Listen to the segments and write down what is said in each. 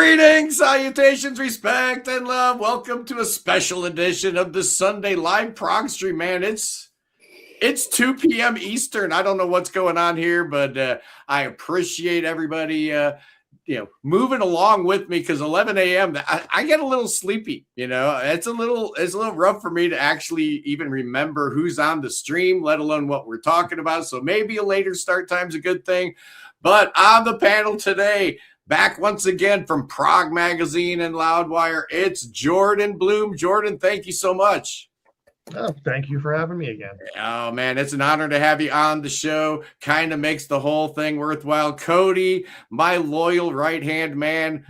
Greetings, salutations, respect, and love. Welcome to a special edition of the Sunday live prog stream, man. It's 2 p.m. Eastern. I don't know what's going on here, but I appreciate everybody moving along with me, because 11 a.m. I get a little sleepy. It's a little rough for me to actually even remember who's on the stream, let alone what we're talking about. So maybe a later start time's a good thing. But on the panel today, back once again from Prog Magazine and Loudwire, it's Jordan Bloom. Jordan, thank you so much. Oh, thank you for having me again. Oh, man, it's an honor to have you on the show. Kind of makes the whole thing worthwhile. Cody, my loyal right-hand man,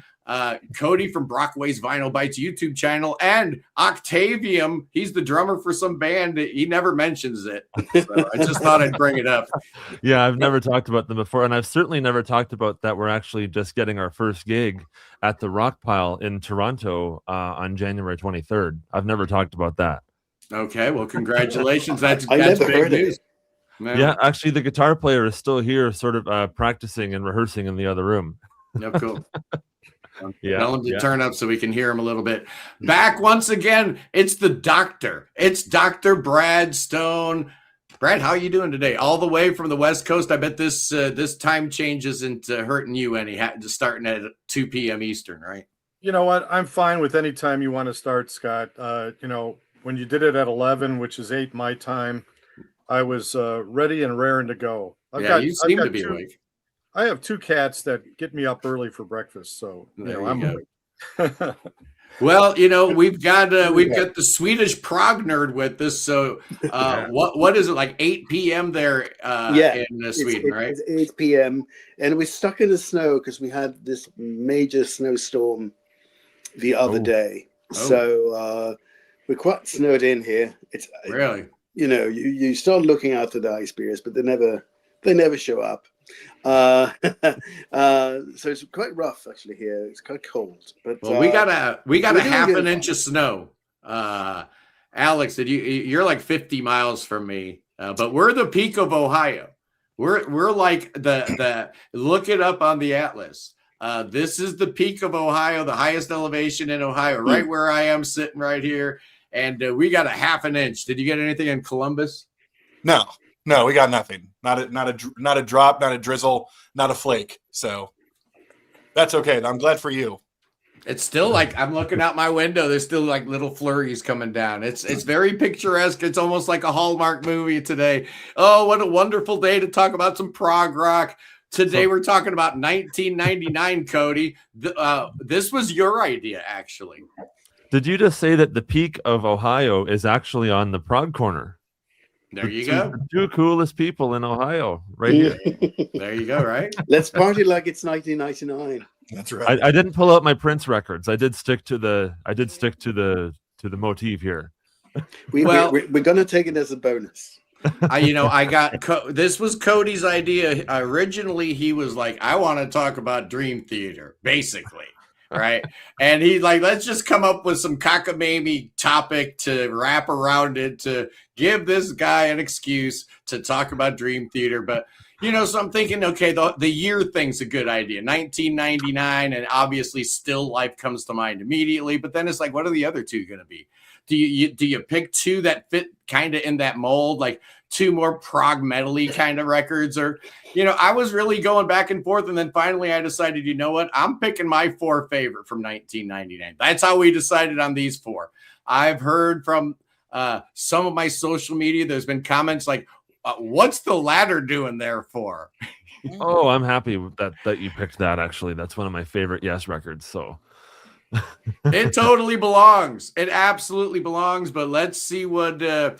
Cody from Brockway's Vinyl Bites YouTube channel, and Octavium, he's the drummer for some band. He never mentions it. So I just thought I'd bring it up. Yeah, I've never talked about them before, and I've certainly never talked about that we're actually just getting our first gig at the Rock Pile in Toronto on January 23rd. I've never talked about that. Okay, well, congratulations. That's never big heard news. Yeah, actually, the guitar player is still here, sort of practicing and rehearsing in the other room. No, cool. Yeah, tell him to turn up so we can hear him a little bit. Back once again, it's the doctor. It's Dr. Brad Stone. Brad, how are you doing today? All the way from the West Coast. I bet this time change isn't hurting you any. Just starting at 2 p.m. Eastern, right? You know what? I'm fine with any time you want to start, Scott. When you did it at 11, which is 8 my time, I was ready and raring to go. You seem to be awake. I have 2 cats that get me up early for breakfast, so I'm awake. Well, we've got the Swedish prog nerd with us. So, what is it, like 8 p.m. there in Sweden, right? It's 8 p.m. and we're stuck in the snow because we had this major snowstorm the other day. So we're quite snowed in here. It's really, you start looking out for the ice bears, but they never show up. So it's quite rough actually here. It's quite cold. But we got a half an inch of snow. Alex, you're like 50 miles from me, but we're the peak of Ohio. We're like the look it up on the atlas. This is the peak of Ohio, the highest elevation in Ohio, right where I am sitting right here. And we got a half an inch. Did you get anything in Columbus? No, we got nothing. Not a drop, not a drizzle, not a flake. So that's okay. I'm glad for you. It's still like I'm looking out my window. There's still like little flurries coming down. It's very picturesque. It's almost like a Hallmark movie today. Oh, what a wonderful day to talk about some prog rock. Today we're talking about 1999, Cody. This was your idea, actually. Did you just say that the peak of Ohio is actually on the prog corner? There you go. The 2 coolest people in Ohio, right here. There you go. Right. Let's party like it's 1999. That's right. I didn't pull out my Prince records. I did stick to the motif here. We're gonna take it as a bonus. This was Cody's idea. Originally, he was like, I want to talk about Dream Theater, basically. Right. And he let's just come up with some cockamamie topic to wrap around it to give this guy an excuse to talk about Dream Theater. But, so I'm thinking, okay, the year thing's a good idea. 1999. And obviously Still Life comes to mind immediately. But then it's like, what are the other 2 going to be? Do you pick 2 that fit kind of in that mold, like 2 more prog metal-y kind of records? Or, I was really going back and forth. And then finally I decided, you know what? I'm picking my 4 favorite from 1999. That's how we decided on these 4. I've heard from some of my social media, there's been comments like, what's the ladder doing there for? Oh, I'm happy with that you picked that, actually. That's one of my favorite Yes records, so... It totally belongs. It absolutely belongs. But let's see what the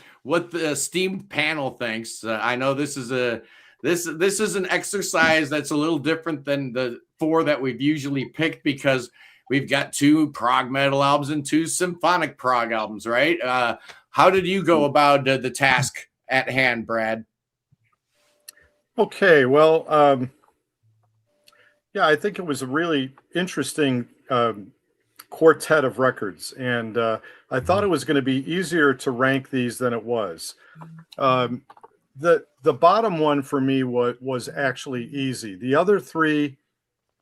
esteemed panel thinks. I know this is an exercise that's a little different than the 4 that we've usually picked, because we've got 2 prog metal albums and 2 symphonic prog albums, right? How did you go about the task at hand, Brad? Okay, well, I think it was a really interesting quartet of records, and I thought it was going to be easier to rank these than it was. The bottom one for me was actually easy. The other 3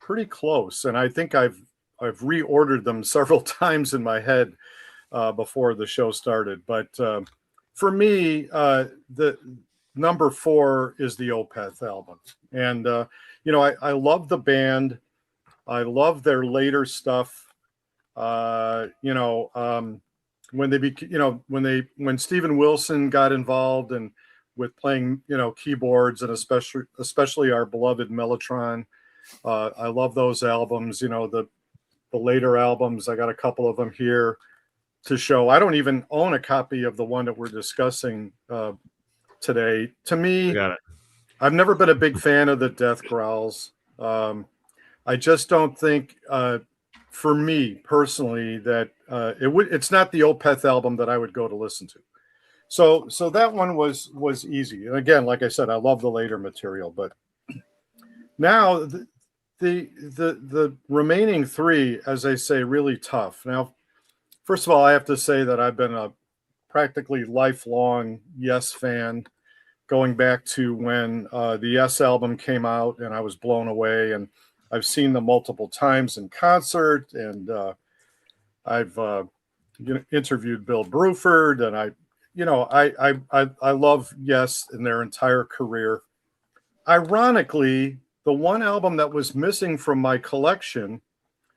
pretty close, and I think I've reordered them several times in my head before the show started. But for me, the number 4 is the Opeth album, and I love the band. I love their later stuff. When when Steven Wilson got involved and with playing keyboards, and especially our beloved Mellotron. I love those albums. The later albums. I got a couple of them here to show. I don't even own a copy of the one that we're discussing today. To me, I've never been a big fan of the death growls. I just don't think, for me personally, that it's not the Opeth album that I would go to listen to. So that one was easy. And again, like I said, I love the later material, but now the remaining 3, as I say, really tough. Now, first of all, I have to say that I've been a practically lifelong Yes fan, going back to when the Yes album came out, and I was blown away. And I've seen them multiple times in concert, and I've interviewed Bill Bruford, and I love Yes in their entire career. Ironically, the one album that was missing from my collection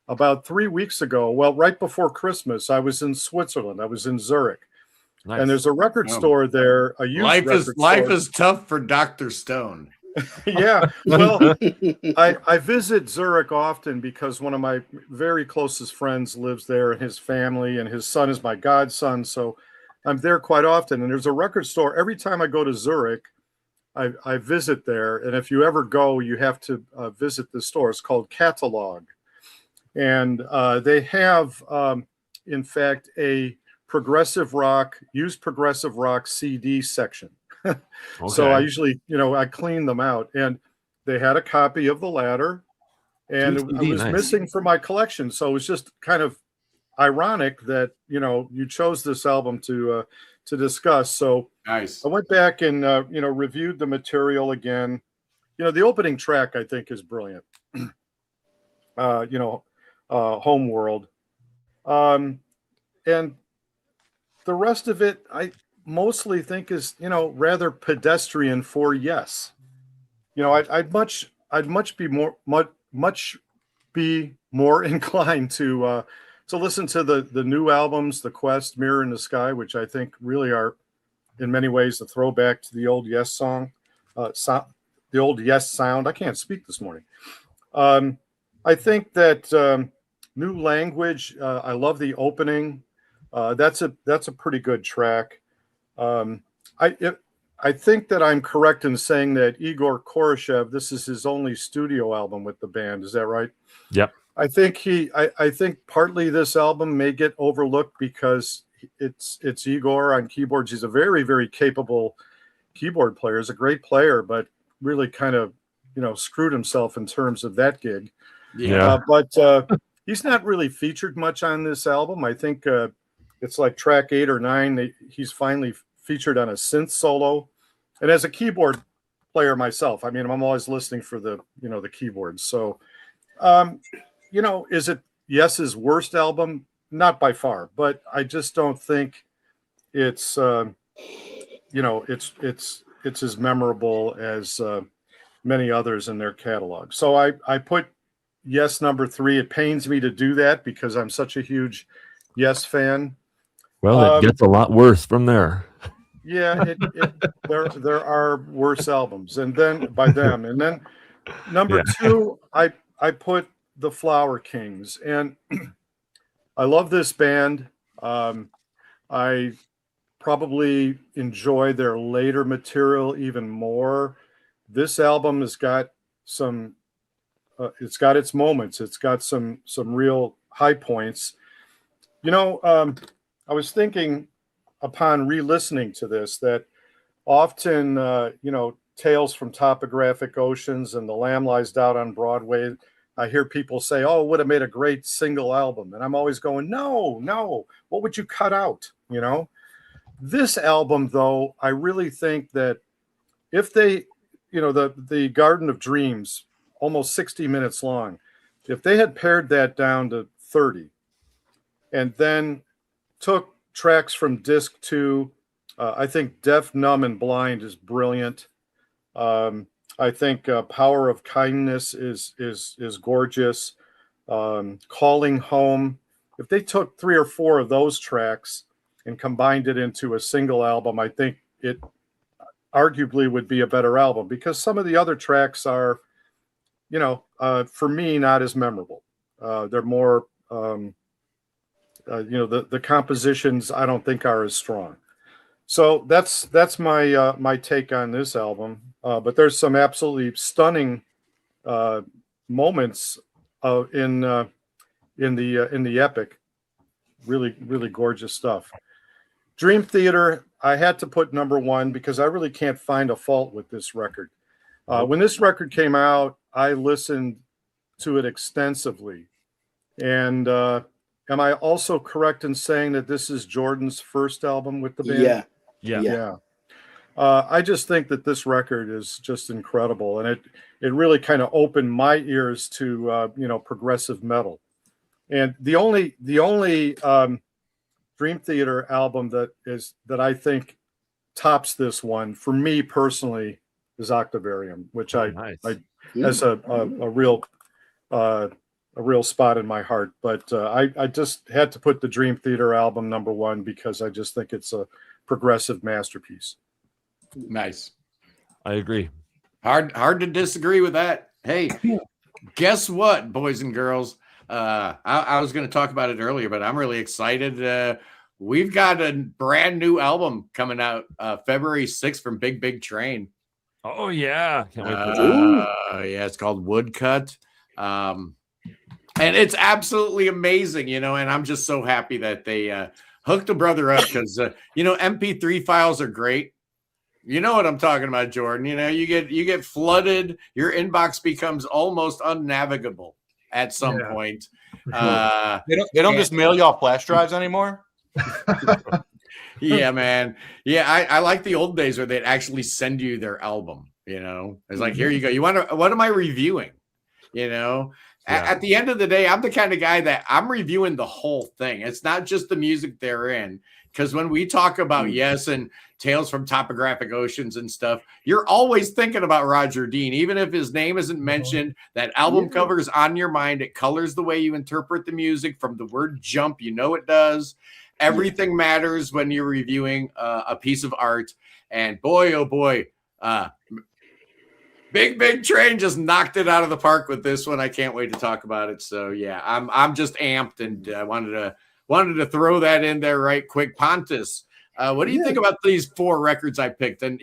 about 3 weeks ago, well, right before Christmas, I was in Switzerland. I was in Zurich. Nice. And there's a record store there. A used life is tough for Dr. Stone. Yeah, well, I visit Zurich often because one of my very closest friends lives there, and his family, and his son is my godson. So I'm there quite often. And there's a record store. Every time I go to Zurich, I visit there. And if you ever go, you have to visit the store. It's called Catalog. And they have, in fact, a used progressive rock CD section. Okay. So I usually, I clean them out, and they had a copy of The Ladder, and it was missing from my collection. So it was just kind of ironic that, you chose this album to discuss. So nice. I went back and, reviewed the material again. The opening track, I think, is brilliant. Homeworld. And the rest of it, I mostly think is, rather pedestrian for Yes. I'd much be more inclined to listen to the new albums, The Quest, Mirror in the Sky, which I think really are in many ways a throwback to the old Yes song, the old Yes sound. I can't speak this morning. I think that New Language, I love the opening. That's a pretty good track. I think that I'm correct in saying that Igor Koroshev, this is his only studio album with the band. Is that right? Yep. I think partly this album may get overlooked because it's Igor on keyboards. He's a very, very capable keyboard player. He's a great player, but really kind of, screwed himself in terms of that gig. Yeah. But he's not really featured much on this album. I think it's like track 8 or 9. He's finally featured on a synth solo. And as a keyboard player myself, I'm always listening for the keyboards. So, is it Yes's worst album? Not by far, but I just don't think it's, it's as memorable as many others in their catalog. So I put Yes number 3. It pains me to do that because I'm such a huge Yes fan. Well, it gets a lot worse from there. Yeah, there are worse albums, and then by them, and then number 2, I put the Flower Kings, and I love this band. I probably enjoy their later material even more. This album has got some. It's got its moments. It's got some real high points. I was thinking upon re-listening to this that often, Tales from Topographic Oceans and The Lamb Lies Down on Broadway, I hear people say, oh, it would have made a great single album. And I'm always going, no, what would you cut out? This album, though, I really think that if they, the Garden of Dreams, almost 60 minutes long, if they had pared that down to 30 and then took tracks from disc 2, I think Deaf, Numb, and Blind is brilliant. I think Power of Kindness is gorgeous. Calling Home. If they took 3 or 4 of those tracks and combined it into a single album, I think it arguably would be a better album, because some of the other tracks are, for me, not as memorable. They're more, the compositions I don't think are as strong. So that's my my take on this album. But there's some absolutely stunning moments in the epic. Really, really gorgeous stuff. Dream Theater, I had to put number 1 because I really can't find a fault with this record. When this record came out, I listened to it extensively. And am I also correct in saying that this is Jordan's first album with the band? Yeah. I just think that this record is just incredible, and it really kind of opened my ears to progressive metal. And the only Dream Theater album that I think tops this one for me personally is Octavarium, which I has a real spot in my heart. But I just had to put the Dream Theater album number 1 because I just think it's a progressive masterpiece. Nice. I agree. Hard to disagree with that. Hey, guess what, boys and girls? I was going to talk about it earlier, but I'm really excited. We've got a brand new album coming out February 6th from Big Train. Oh yeah, can't wait for that. Yeah, it's called Woodcut, and it's absolutely amazing, and I'm just so happy that they hooked a brother up, because MP3 files are great. You know what I'm talking about, Jordan. You get flooded. Your inbox becomes almost unnavigable at some point. They don't just mail y'all flash drives anymore. Yeah, man. Yeah, I like the old days where they'd actually send you their album. It's like, here you go. What am I reviewing? At the end of the day, I'm the kind of guy that I'm reviewing the whole thing. It's not just the music they're in. Because when we talk about Yes and Tales from Topographic Oceans and stuff, you're always thinking about Roger Dean. Even if his name isn't mentioned, that album cover is on your mind. It colors the way you interpret the music. From the word jump, it does. Everything matters when you're reviewing a piece of art. And boy, oh boy, Big Train just knocked it out of the park with this one. I can't wait to talk about it. So yeah, I'm just amped, and I wanted to throw that in there right quick. Pontus, what do you think about these 4 records I picked? And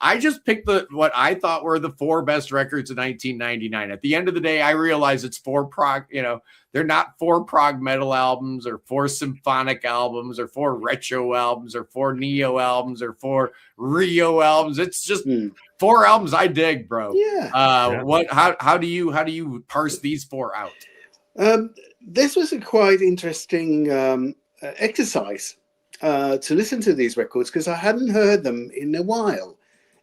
I just picked what I thought were the 4 best records of 1999. At the end of the day, I realize it's 4 prog. They're not 4 prog metal albums or 4 symphonic albums or 4 retro albums or 4 neo albums or 4 Rio albums. It's just 4 albums I dig, bro. Yeah. How do you parse these 4 out? This was a quite interesting exercise to listen to these records, because I hadn't heard them in a while.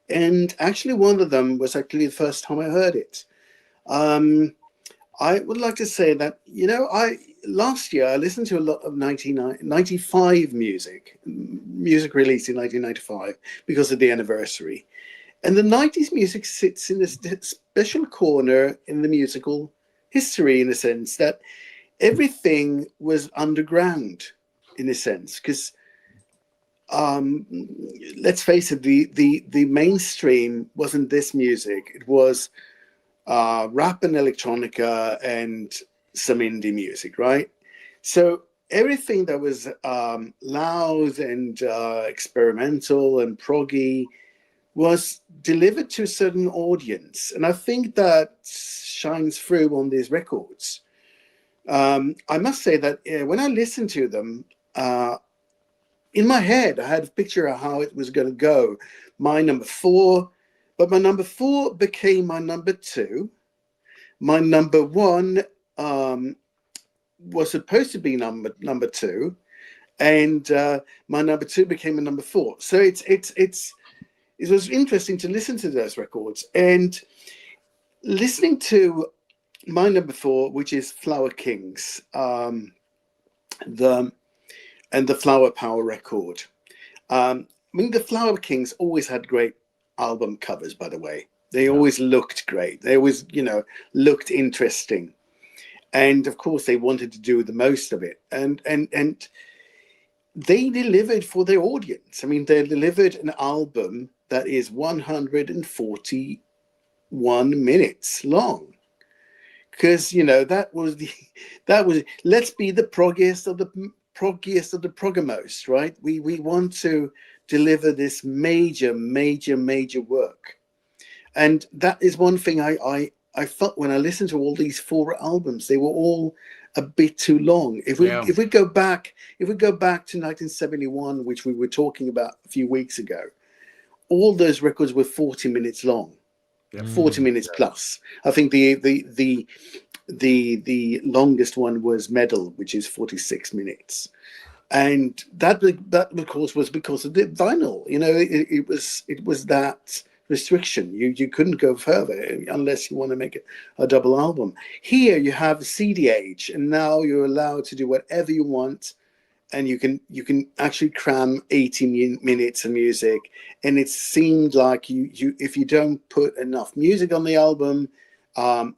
And actually, one of them was actually the first time I heard it. I would like to say that, last year I listened to a lot of 1995 music released in 1995 because of the anniversary. And the 90s music sits in a special corner in the musical history, in a sense that everything was underground, in a sense, because let's face it, the mainstream wasn't this music. It was rap and electronica and some indie music, right? So everything that was loud and experimental and proggy was delivered to a certain audience. And I think that shines through on these records. I must say that when I listened to them, in my head, I had a picture of how it was going to go. My number 4, but my number 4 became my number 2. My number 1 was supposed to be number 2, and my number 2 became a number 4. So it was interesting to listen to those records, and listening to my number 4, which is Flower Kings, the Flower Power record. I mean, the Flower Kings always had great album covers, by the way. They always looked great. They always, looked interesting. And of course, they wanted to do the most of it. And they delivered for their audience. I mean, they delivered an album that is 141 minutes long. Because, that was let's be the proggiest of the proggiest, right? We want to deliver this major work. And that is one thing I felt when I listened to all these 4 albums. They were all a bit too long. If we go back to 1971, which we were talking about a few weeks ago, all those records were 40 minutes long. 40 minutes plus. I think the longest one was Medal, which is 46 minutes. And that of course was because of the vinyl. It was that restriction. You couldn't go further unless you want to make a double album. Here you have a CD age, and now you're allowed to do whatever you want, and you can actually cram 80 minutes of music. And it seemed like you if you don't put enough music on the album,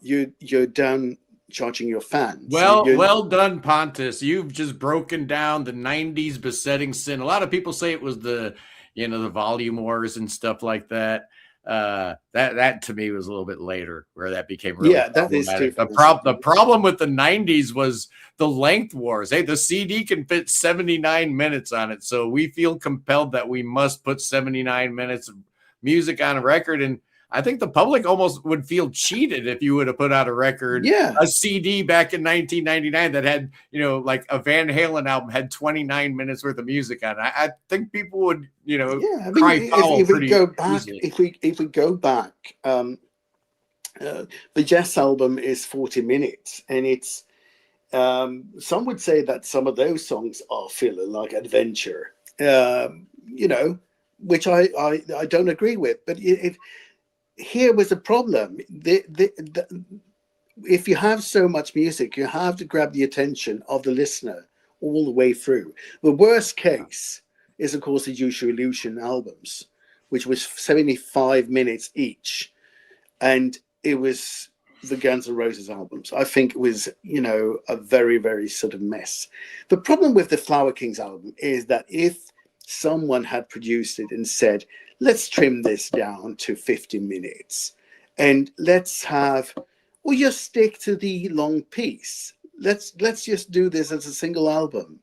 you're done charging your fans. Well done, Pontus. You've just broken down the 90s besetting sin. A lot of people say it was the volume wars and stuff like that. That to me was a little bit later where that became really that is true. The problem with the 90s was the length wars. Hey, the CD can fit 79 minutes on it, so we feel compelled that we must put 79 minutes of music on a record. And I think the public almost would feel cheated if you would have put out a record, a CD back in 1999 that had, like a Van Halen album had 29 minutes worth of music on it. I think people would, cry foul pretty easily. If we go back, the Jess album is 40 minutes, and it's some would say that some of those songs are filler, like Adventure, which I don't agree with, but here was a problem. If you have so much music, you have to grab the attention of the listener all the way through. The worst case is, of course, the Use Your Illusion albums, which was 75 minutes each. And it was the Guns N' Roses albums. I think it was, a very, very sort of mess. The problem with the Flower Kings album is that if someone had produced it and said, let's trim this down to 50 minutes and let's just stick to the long piece. Let's just do this as a single album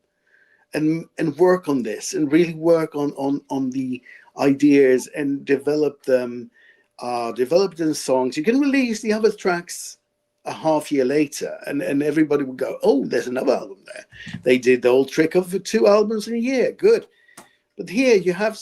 and work on this and really work on the ideas and develop them in songs. You can release the other tracks a half year later and everybody would go, oh, there's another album there. They did the old trick of 2 albums in a year. Good. But here you have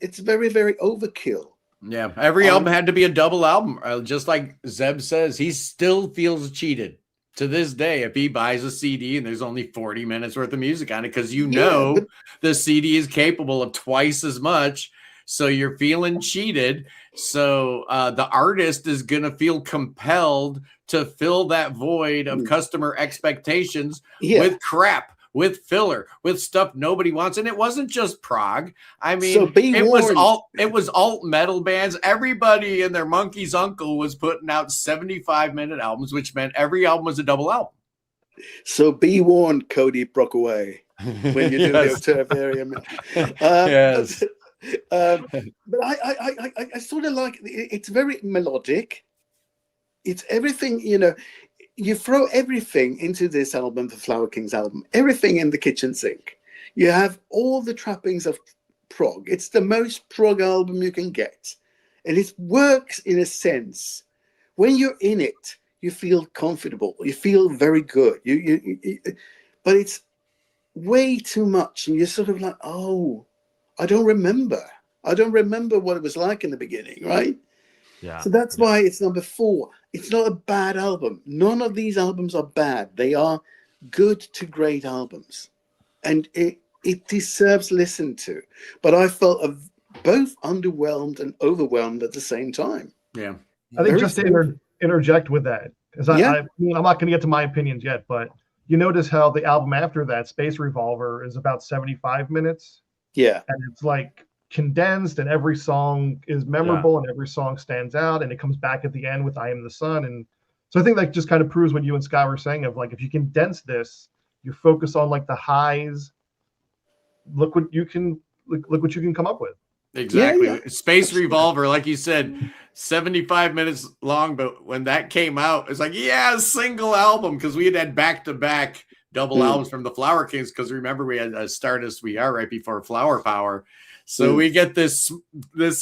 it's very, very overkill. Yeah, every album had to be a double album. Just like Zeb says, he still feels cheated to this day if he buys a CD and there's only 40 minutes worth of music on it, because the CD is capable of twice as much. So you're feeling cheated. So the artist is going to feel compelled to fill that void of customer expectations with crap, with filler, with stuff nobody wants. And it wasn't just prog. I mean, it was alt metal bands. Everybody and their monkey's uncle was putting out 75-minute albums, which meant every album was a double album. So be warned, Cody Brockway, when you do the Terrarium. Yes. But I sort of like it's very melodic. It's everything, you throw everything into this album, the Flower Kings album, everything in the kitchen sink. You have all the trappings of prog. It's the most prog album you can get. And it works in a sense. When you're in it, you feel comfortable. You feel very good. But it's way too much. And you're sort of like, oh, I don't remember what it was like in the beginning, right? Yeah. So that's why it's number 4. It's not a bad album. None of these albums are bad. They are good to great albums. And it deserves listen to. But I felt both underwhelmed and overwhelmed at the same time. Yeah. I think just to interject with that, Because Yeah. I mean, I'm not going to get to my opinions yet, but you notice how the album after that, Space Revolver, is about 75 minutes, Yeah. and it's like condensed, and every song is memorable, and every song stands out, and it comes back at the end with "I Am the Sun," and so I think that just kind of proves what you and Scott were saying of like, if you condense this, you focus on like the highs. Look what you can come up with. Exactly. Yeah. Space Revolver, like you said, 75 minutes long, but when that came out, it's like, yeah, a single album, because we had back-to-back double albums from the Flower Kings, because remember we had Start As We Are right before Flower Power. So we get this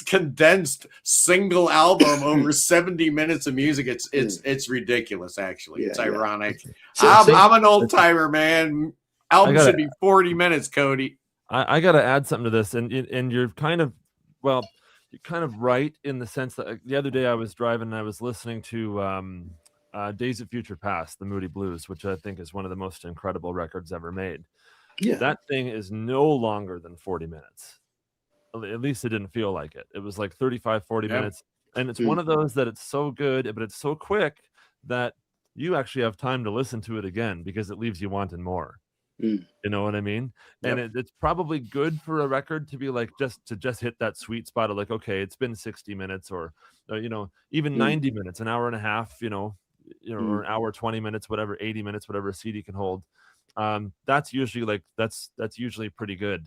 condensed single album over 70 minutes of music. It's ridiculous, actually. It's ironic. I'm an old timer, man. Album should be 40 minutes, Cody. I got to add something to this, and you're kind of right in the sense that the other day I was driving and I was listening to Days of Future Past, the Moody Blues, which I think is one of the most incredible records ever made. Yeah. That thing is no longer than 40 minutes. At least it didn't feel like it. It was like 35, 40 minutes. And it's one of those that it's so good, but it's so quick that you actually have time to listen to it again because it leaves you wanting more. You know what I mean? And it's probably good for a record to be like just hit that sweet spot of like, okay, it's been 60 minutes or even 90 minutes, an hour and a half, or an hour, 20 minutes, whatever, 80 minutes, whatever a CD can hold. That's usually that's usually pretty good.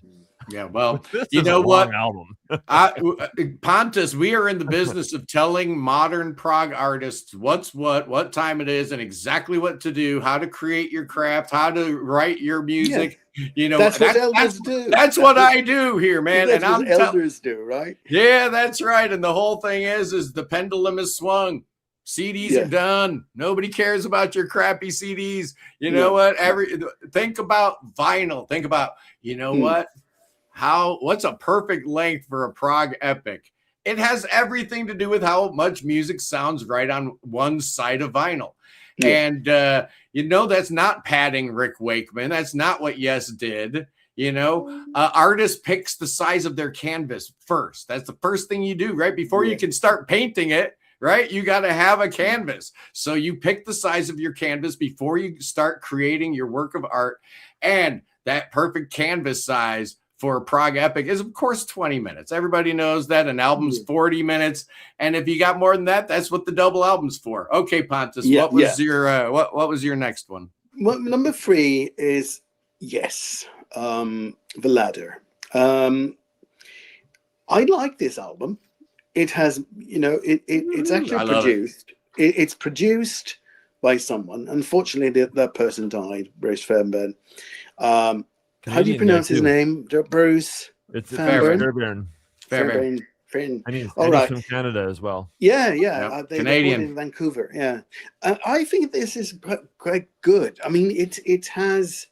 Yeah, well, this you is know a what, long album. Pontus, we are in the business of telling modern prog artists what time it is, and exactly what to do, how to create your craft, how to write your music. Yeah. That's what elders do. That's what I do here, man. That's and what elders do, right? Yeah, that's right. And the whole thing is the pendulum is swung. CDs are done. Nobody cares about your crappy CDs. You know what? Think about vinyl. Think about, what? What's a perfect length for a prog epic? It has everything to do with how much music sounds right on one side of vinyl. And that's not padding Rick Wakeman. That's not what Yes did. Artist picks the size of their canvas first. That's the first thing you do, right? Before you can start painting it. Right? You got to have a canvas. So you pick the size of your canvas before you start creating your work of art. And that perfect canvas size for a prog epic is, of course, 20 minutes. Everybody knows that an album's 40 minutes. And if you got more than that, that's what the double album's for. Okay, Pontus, what was your what was your next one? Well, number 3 is The Ladder. I like this album. It has, it's actually produced. It's produced by someone. Unfortunately, that person died, Bruce Fairbairn. How do you pronounce his name? Bruce? It's Fairbairn. Fairbairn. And he's from Canada as well. Yeah. They Canadian. in Vancouver. Yeah. I think this is quite good. I mean, it has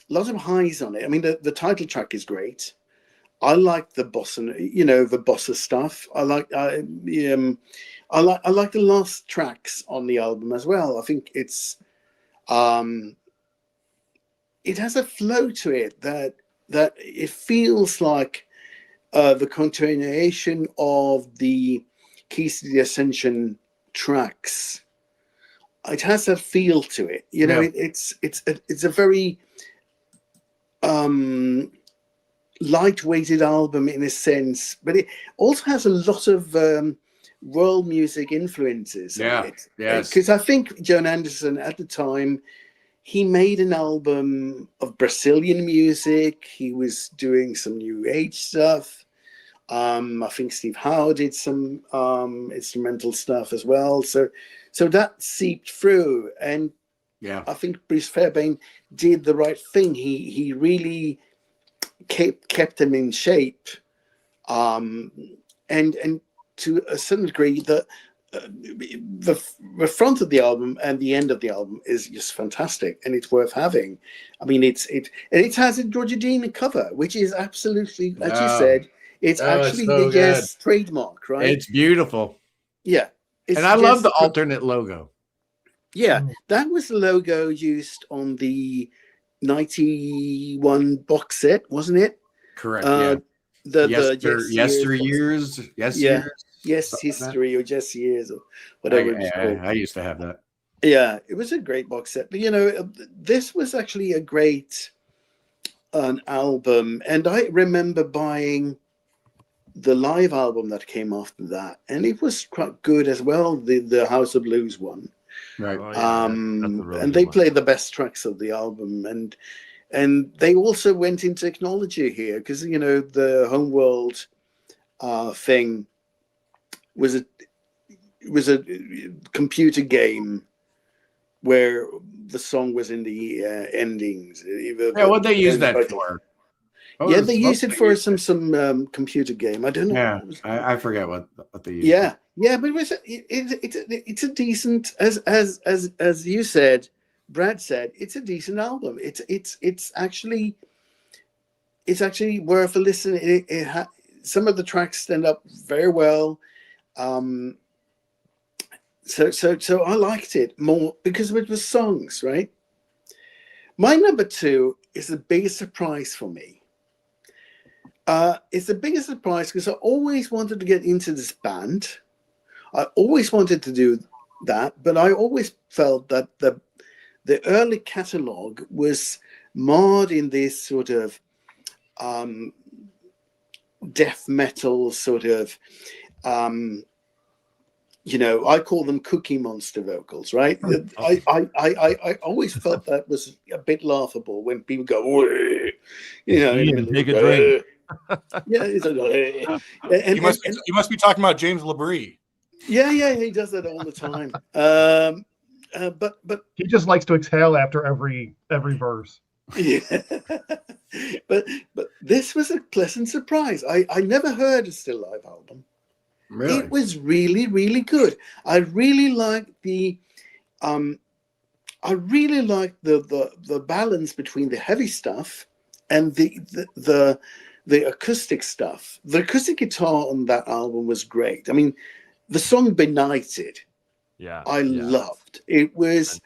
a lot of highs on it. I mean, the title track is great. I like the bossa stuff. I like the last tracks on the album as well. I think it's it has a flow to it that it feels like the continuation of the Keys to the Ascension tracks. It has a feel to it. It's a very light-weighted album in a sense, but it also has a lot of world music influences on it. Yes. Because I think Joan Anderson at the time, he made an album of Brazilian music. He was doing some new age stuff. I think Steve Howe did some instrumental stuff as well. So that seeped through, and I think Bruce Fairbairn did the right thing. He really kept them in shape, and to a certain degree, the front of the album and the end of the album is just fantastic, and it's worth having. I mean, it has a Georgia Dean cover, which is absolutely, as you said, it's actually the Yes trademark, right? It's beautiful. Yeah, and I love the alternate logo. Yeah, that was the logo used on the 91 box set, wasn't it? Correct. Yes History or Just Years or whatever. I used to have that. Yeah, it was a great box set. But this was actually a great an album, and I remember buying the live album that came after that, and it was quite good as well. The House of Blues one. Right. Oh, yeah, that's a really And good they one. played the best tracks of the album, and they also went in technology here because the Homeworld thing was a computer game where the song was in the endings. Yeah, what they use that for? Yeah, they used it for some computer game. I don't know. Yeah, I forget what they used. Yeah, but it's a decent, as you said, Brad said, it's a decent album. It's actually worth a listen. Some of the tracks stand up very well. So I liked it more because it was songs, right? My number 2 is the biggest surprise for me. It's the biggest surprise because I always wanted to get into this band. I always wanted to do that, but I always felt that the early catalog was marred in this sort of death metal sort of I call them Cookie Monster vocals, right? I always felt that was a bit laughable when people go, in the middle Take of a drink. Yeah, it's like, you must be talking about James LaBrie. Yeah, he does that all the time. But he just likes to exhale after every verse. Yeah, but this was a pleasant surprise. I never heard a Still Life album. Really? It was really, really good. I really liked the balance between the heavy stuff and the acoustic stuff. The acoustic guitar on that album was great. I mean, the song Benighted, I loved. It was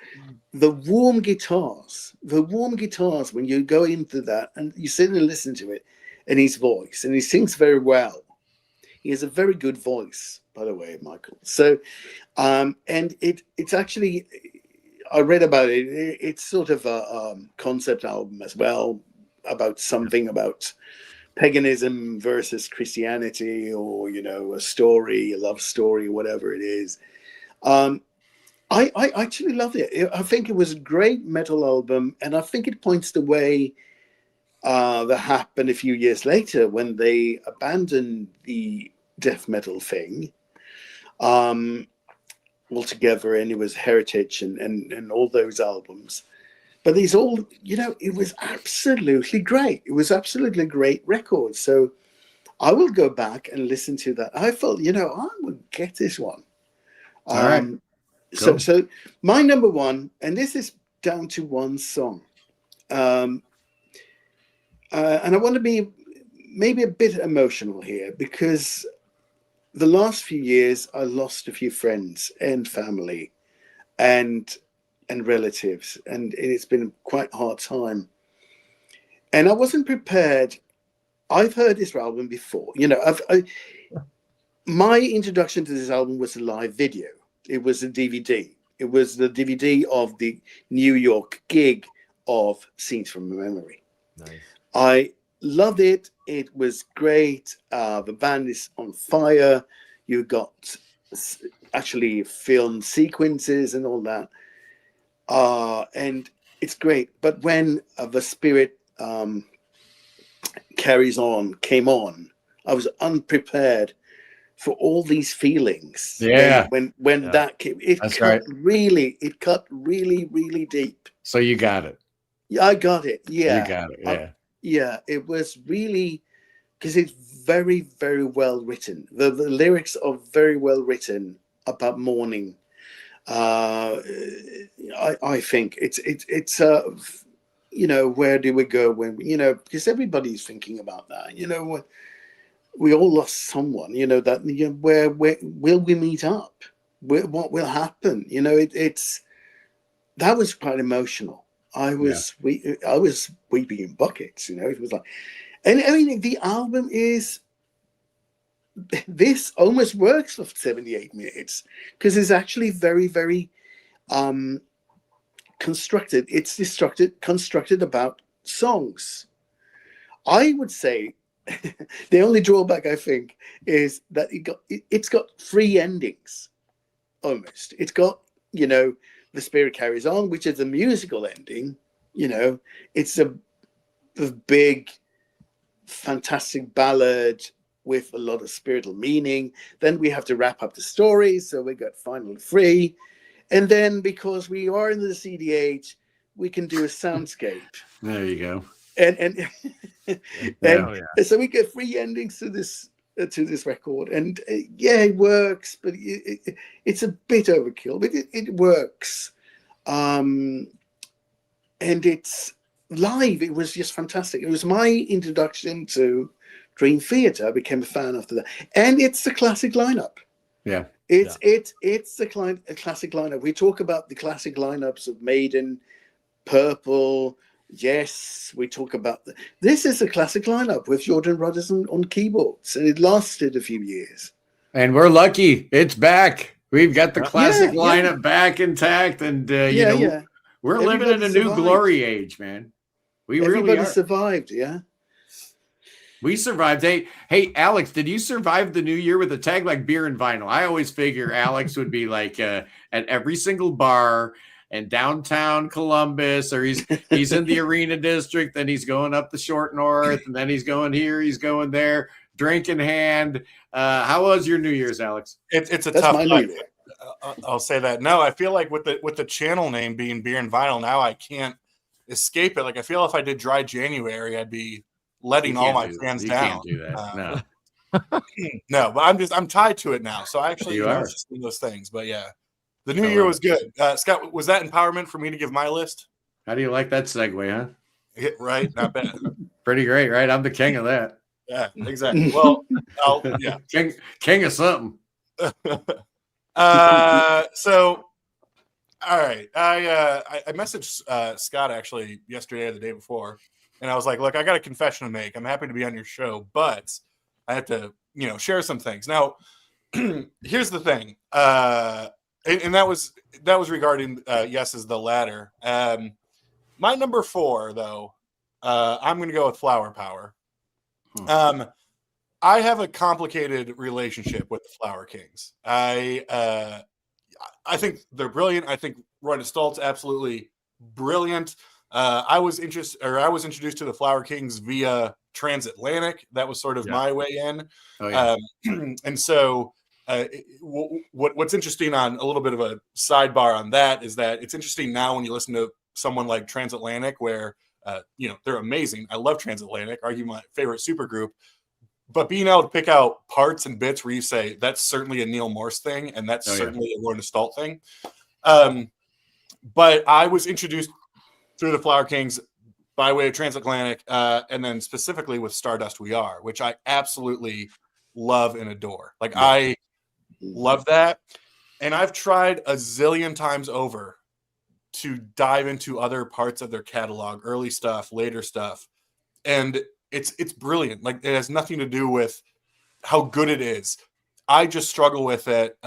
the warm guitars when you go into that and you sit and listen to it, and his voice, and he sings very well. He has a very good voice, by the way, Michael. So, and it's actually, I read about it. It's sort of a concept album as well, about something about paganism versus Christianity, or a love story, whatever it is. I actually loved it. I think it was a great metal album, and I think it points the way that happened a few years later when they abandoned the death metal thing altogether, and it was Heritage and all those albums. But these all, it was absolutely great. It was absolutely great record. So I will go back and listen to that. I felt, I would get this one. All right. Cool. So my number 1, and this is down to one song. And I want to be maybe a bit emotional here because the last few years I lost a few friends and family and relatives, and it's been quite a hard time. And I wasn't prepared. I've heard this album before. My introduction to this album was a live video. It was a DVD. It was the DVD of the New York gig of Scenes from a Memory. Nice. I loved it. It was great. The band is on fire. You got actually film sequences and all that. And it's great. But when The Spirit came on, I was unprepared for all these feelings. Yeah. When that came, it cut really, really deep. So you got it. Yeah, I got it. Yeah. You got it. Yeah. Yeah, it was really, because it's very, very well written. The lyrics are very well written about mourning. I think it's where do we go when because everybody's thinking about that. We all lost someone. Where will we meet up? What will happen? That was quite emotional. I was weeping in buckets. It was like, and I mean, the album this almost works for 78 minutes because it's actually very, very constructed. It's constructed about songs. I would say the only drawback, I think, is that it's got three endings. Almost, it's got, you know, The Spirit Carries On, which is a musical ending. You know, it's a big, fantastic ballad with a lot of spiritual meaning. Then we have to wrap up the story, so we got Final Three, and then because we are in the CDH, we can do a soundscape. There you go. And Yeah. so we get three endings to this record, and yeah, it works, but it's a bit overkill, but it works. And it's live. It was just fantastic. It was my introduction to Dream Theater. I became a fan after that, and it's the classic lineup. Yeah, it's a classic lineup. We talk about the classic lineups of Maiden, Purple. Yes, we talk about this is a classic lineup with Jordan Rudess on keyboards, and it lasted a few years. and we're lucky it's back. We've got the classic lineup back intact, and you know, we're living in a new glory age, man. Everybody survived, yeah. We survived. Hey, Alex, did you survive the new year with a tag like Beer and Vinyl? I always figure Alex would be like at every single bar in downtown Columbus, or he's in the Arena District, then he's going up the Short North, and then he's going here, he's going there, drink in hand. How was your New Year's, Alex? It's a tough night. I'll say that. No, I feel like with the channel name being Beer and Vinyl, now I can't escape it. Like, I feel if I did Dry January, I'd be letting all my fans down. You can't do that. No. No, but I'm tied to it now. So I actually it's just one of those things. But yeah, the new year was good. Scott, was that empowerment for me to give my list? How do you like that segue, huh? Right, not bad. Pretty great, right? I'm the king of that. Yeah, exactly. Well, king of something. So, all right, I messaged Scott actually yesterday or the day before, and I was like, "Look, I got a confession to make. I'm happy to be on your show, but I have to, share some things." Now, here's the thing, and that was regarding Yes Is the Ladder. My number 4, though, I'm going to go with Flower Power. I have a complicated relationship with the Flower Kings. I think they're brilliant. I think Roy Stoltz absolutely brilliant. I was introduced to the Flower Kings via Transatlantic. That was sort of my way in. Oh, yeah. And so what's interesting, on a little bit of a sidebar on that, is that it's interesting now when you listen to someone like Transatlantic, where they're amazing. I love Transatlantic, arguably my favorite supergroup. But being able to pick out parts and bits where you say that's certainly a Neil Morse thing, and that's certainly a Lorna Stolt thing. But I was introduced through the Flower Kings by way of Transatlantic, and then specifically with Stardust We Are, which I absolutely love and adore. Like, I love that. And I've tried a zillion times over to dive into other parts of their catalog, early stuff, later stuff. And it's brilliant. Like, it has nothing to do with how good it is. I just struggle with it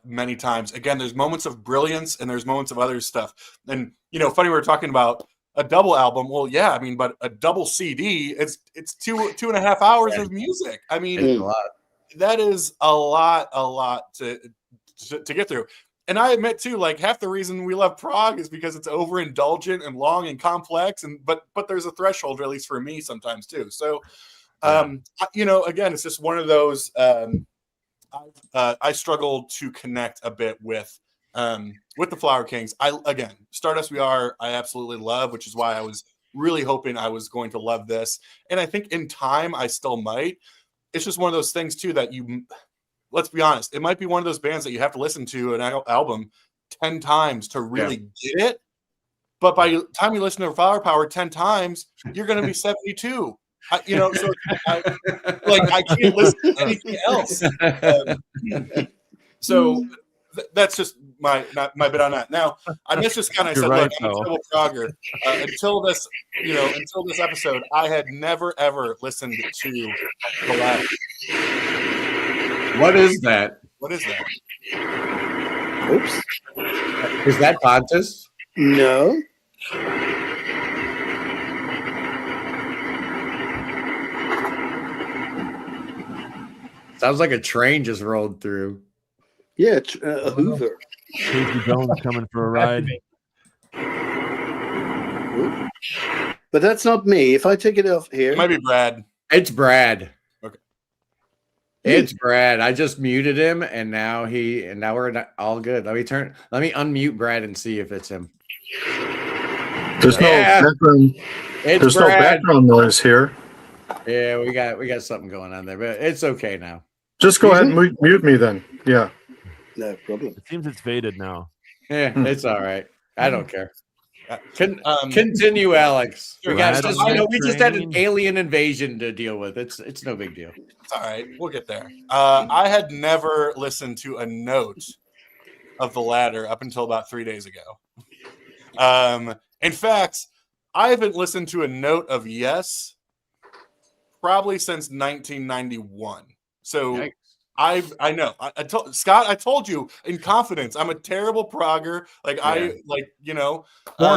many times. Again, there's moments of brilliance and there's moments of other stuff. And, funny, we were talking about a double album. Well, yeah, I mean, but a double CD, it's 2.5 hours of music. I mean, that is a lot to get through. And I admit too, like, half the reason we love prog is because it's overindulgent and long and complex, but there's a threshold, or at least for me sometimes too. So, again, it's just one of those. I struggle to connect a bit with the Flower Kings. Stardust We Are, I absolutely love, which is why I was really hoping I was going to love this, and I think in time I still might. It's just one of those things too that let's be honest, it might be one of those bands that you have to listen to an album 10 times to really get it. But by the time you listen to Flower Power 10 times, you're going to be 72. I can't listen to anything else. So that's just my bit on that. Now, I just kind of said, look, I'm a total progger. Until this episode, I had never ever listened to The Ladder. What is that? What is that? Oops. Is that Pontus? No. Sounds like a train just rolled through. Yeah, a Hoover. Casey Jones coming for a ride. But that's not me. If I take it off here, It might be Brad. It's Brad. Okay. It's Brad. I just muted him, and now we're all good. Let me unmute Brad and see if it's him. There's no background. There's no background noise here. Yeah, we got something going on there, but it's okay now. Just go ahead and mute me then. Yeah. No problem. It seems it's faded now. Yeah, it's all right. I don't care. Continue, Alex. We just had an alien invasion to deal with. It's no big deal. It's all right. We'll get there. I had never listened to a note of the ladder up until about 3 days ago. In fact, I haven't listened to a note of Yes probably since 1991. So Yikes. I know. I told Scott, I told you in confidence, I'm a terrible progger. For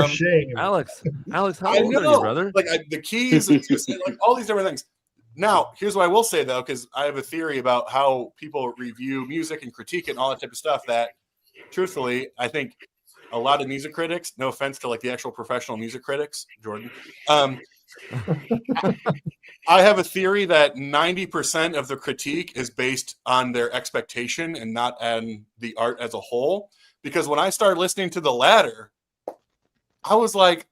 shame. Alex, how old are you, brother? The keys and like all these different things. Now, here's what I will say though, because I have a theory about how people review music and critique it and all that type of stuff that truthfully, I think a lot of music critics, no offense to like the actual professional music critics, Jordan, I have a theory that 90% of the critique is based on their expectation and not on the art as a whole. Because when I started listening to The Ladder, I was like,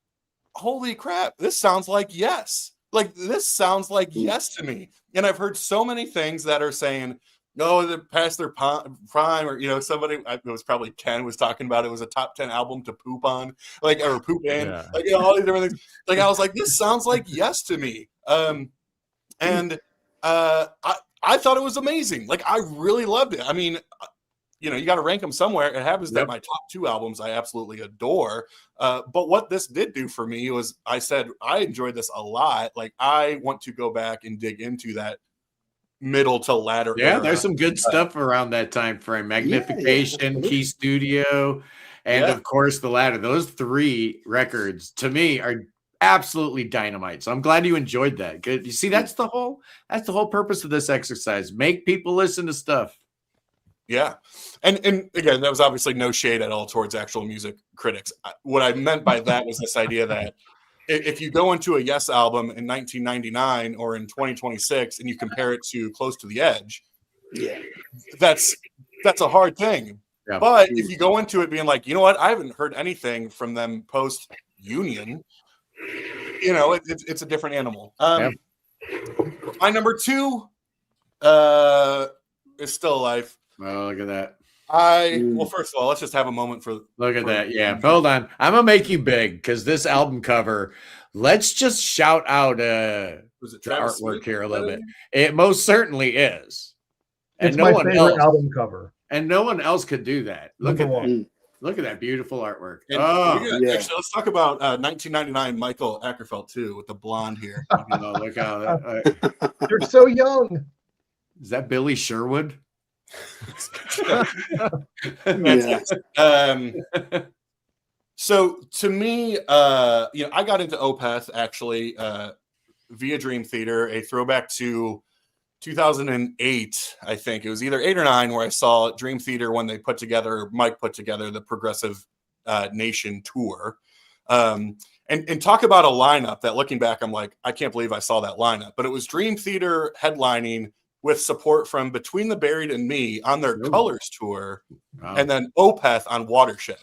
holy crap, this sounds like Yes. Like, this sounds like Yes to me. And I've heard so many things that are saying, no, they're past their prime, or, somebody, it was probably Ken was talking about it was a top 10 album to poop on, or poop in, all these different things. Like, I was like, this sounds like Yes to me. And I thought it was amazing. Like, I really loved it. I mean, you got to rank them somewhere. It happens that my top 2 albums I absolutely adore. But what this did do for me was I said, I enjoyed this a lot. Like, I want to go back and dig into that middle to latter era. There's some good stuff around that time frame. Magnification, Key Studio, and of course The Ladder. Those 3 records to me are absolutely dynamite. So I'm glad you enjoyed that. Good. You see, that's the whole purpose of this exercise. Make people listen to stuff. Yeah. And again, that was obviously no shade at all towards actual music critics. What I meant by that was this idea that if you go into a Yes album in 1999 or in 2026 and you compare it to Close to the Edge, that's a hard thing. Yeah. But if you go into it being like, you know what, I haven't heard anything from them post Union, it's a different animal. My number 2 is Still Alive. Oh, look at that. Well, first of all, let's just have a moment for. Look at that. Yeah. Hold on. I'm going to make you big because this album cover, let's just shout out the artwork here a little bit. It most certainly is. It's my favorite album cover. And no one else could do that. Look at that. Look at that beautiful artwork. Actually, let's talk about 1999 Michael Ackerfeld too, with the blonde here. Look how that. You're so young. Is that Billy Sherwood? So to me, I got into Opeth actually via Dream Theater, a throwback to 2008. I think it was either 8 or 9 where I saw Dream Theater when Mike put together the Progressive Nation tour. And talk about a lineup that, looking back, I'm like, I can't believe I saw that lineup. But it was Dream Theater headlining with support from Between the Buried and Me on their Colors tour, and then Opeth on Watershed.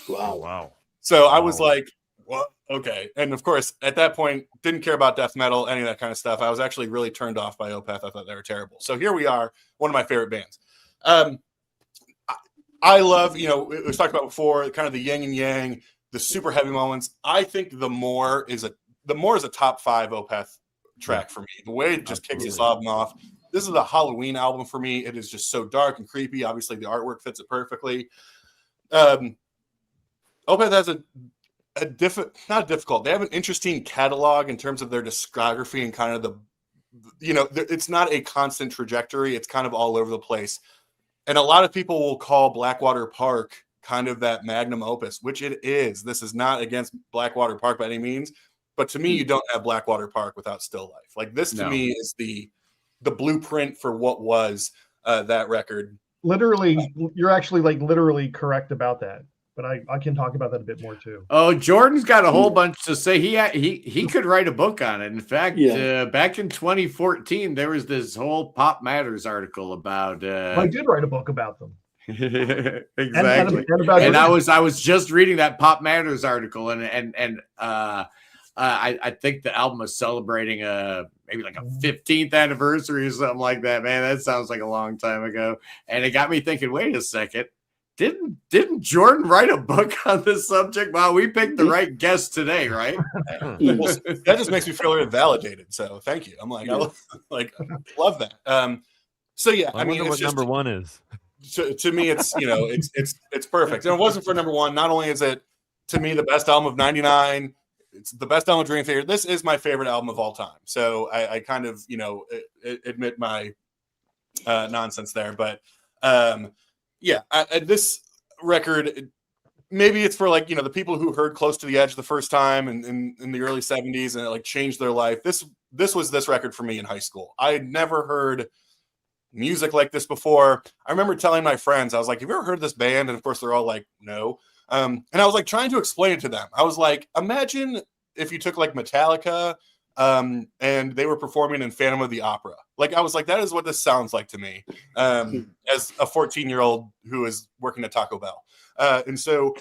Wow. So I was like, what? Okay. And of course, at that point, didn't care about death metal, any of that kind of stuff. I was actually really turned off by Opeth. I thought they were terrible. So here we are, one of my favorite bands. I love, it was talked about before, kind of the yin and yang, the super heavy moments. I think the more is a top 5 Opeth track for me. The way it just kicks this album off. This is a Halloween album for me. It is just so dark and creepy. Obviously, the artwork fits it perfectly. Opeth has not difficult. They have an interesting catalog in terms of their discography and kind of it's not a constant trajectory. It's kind of all over the place. And a lot of people will call Blackwater Park kind of that magnum opus, which it is. This is not against Blackwater Park by any means, but to me, you don't have Blackwater Park without Still Life. Like this to me is the blueprint for what was that record. Literally, you're actually like literally correct about that. But I can talk about that a bit more too. Oh, Jordan's got a whole bunch to say. He could write a book on it. In fact, back in 2014, there was this whole Pop Matters article about. I did write a book about them. Exactly. And I was just reading that Pop Matters article, and I think the album was celebrating maybe like a 15th anniversary or something like that. Man, that sounds like a long time ago. And it got me thinking, wait a second. Didn't Jordan write a book on this subject? Wow, we picked the right guest today, right? Well, that just makes me feel very validated. So thank you. I'm like, I love that. So yeah, I mean, what number one is. To me, it's it's perfect. And it wasn't for number one. Not only is it to me the best album of '99, it's the best album of Dream Theater. This is my favorite album of all time. So I kind of admit my nonsense there, but. Yeah, this record, maybe it's for like, the people who heard Close to the Edge the first time in the early 70s and it like changed their life. This was this record for me in high school. I had never heard music like this before. I remember telling my friends, I was like, have you ever heard this band? And of course they're all like, no. And I was like trying to explain it to them. I was like, imagine if you took like Metallica and they were performing in Phantom of the Opera. Like, I was like, that is what this sounds like to me as a 14-year-old who is working at Taco Bell. And so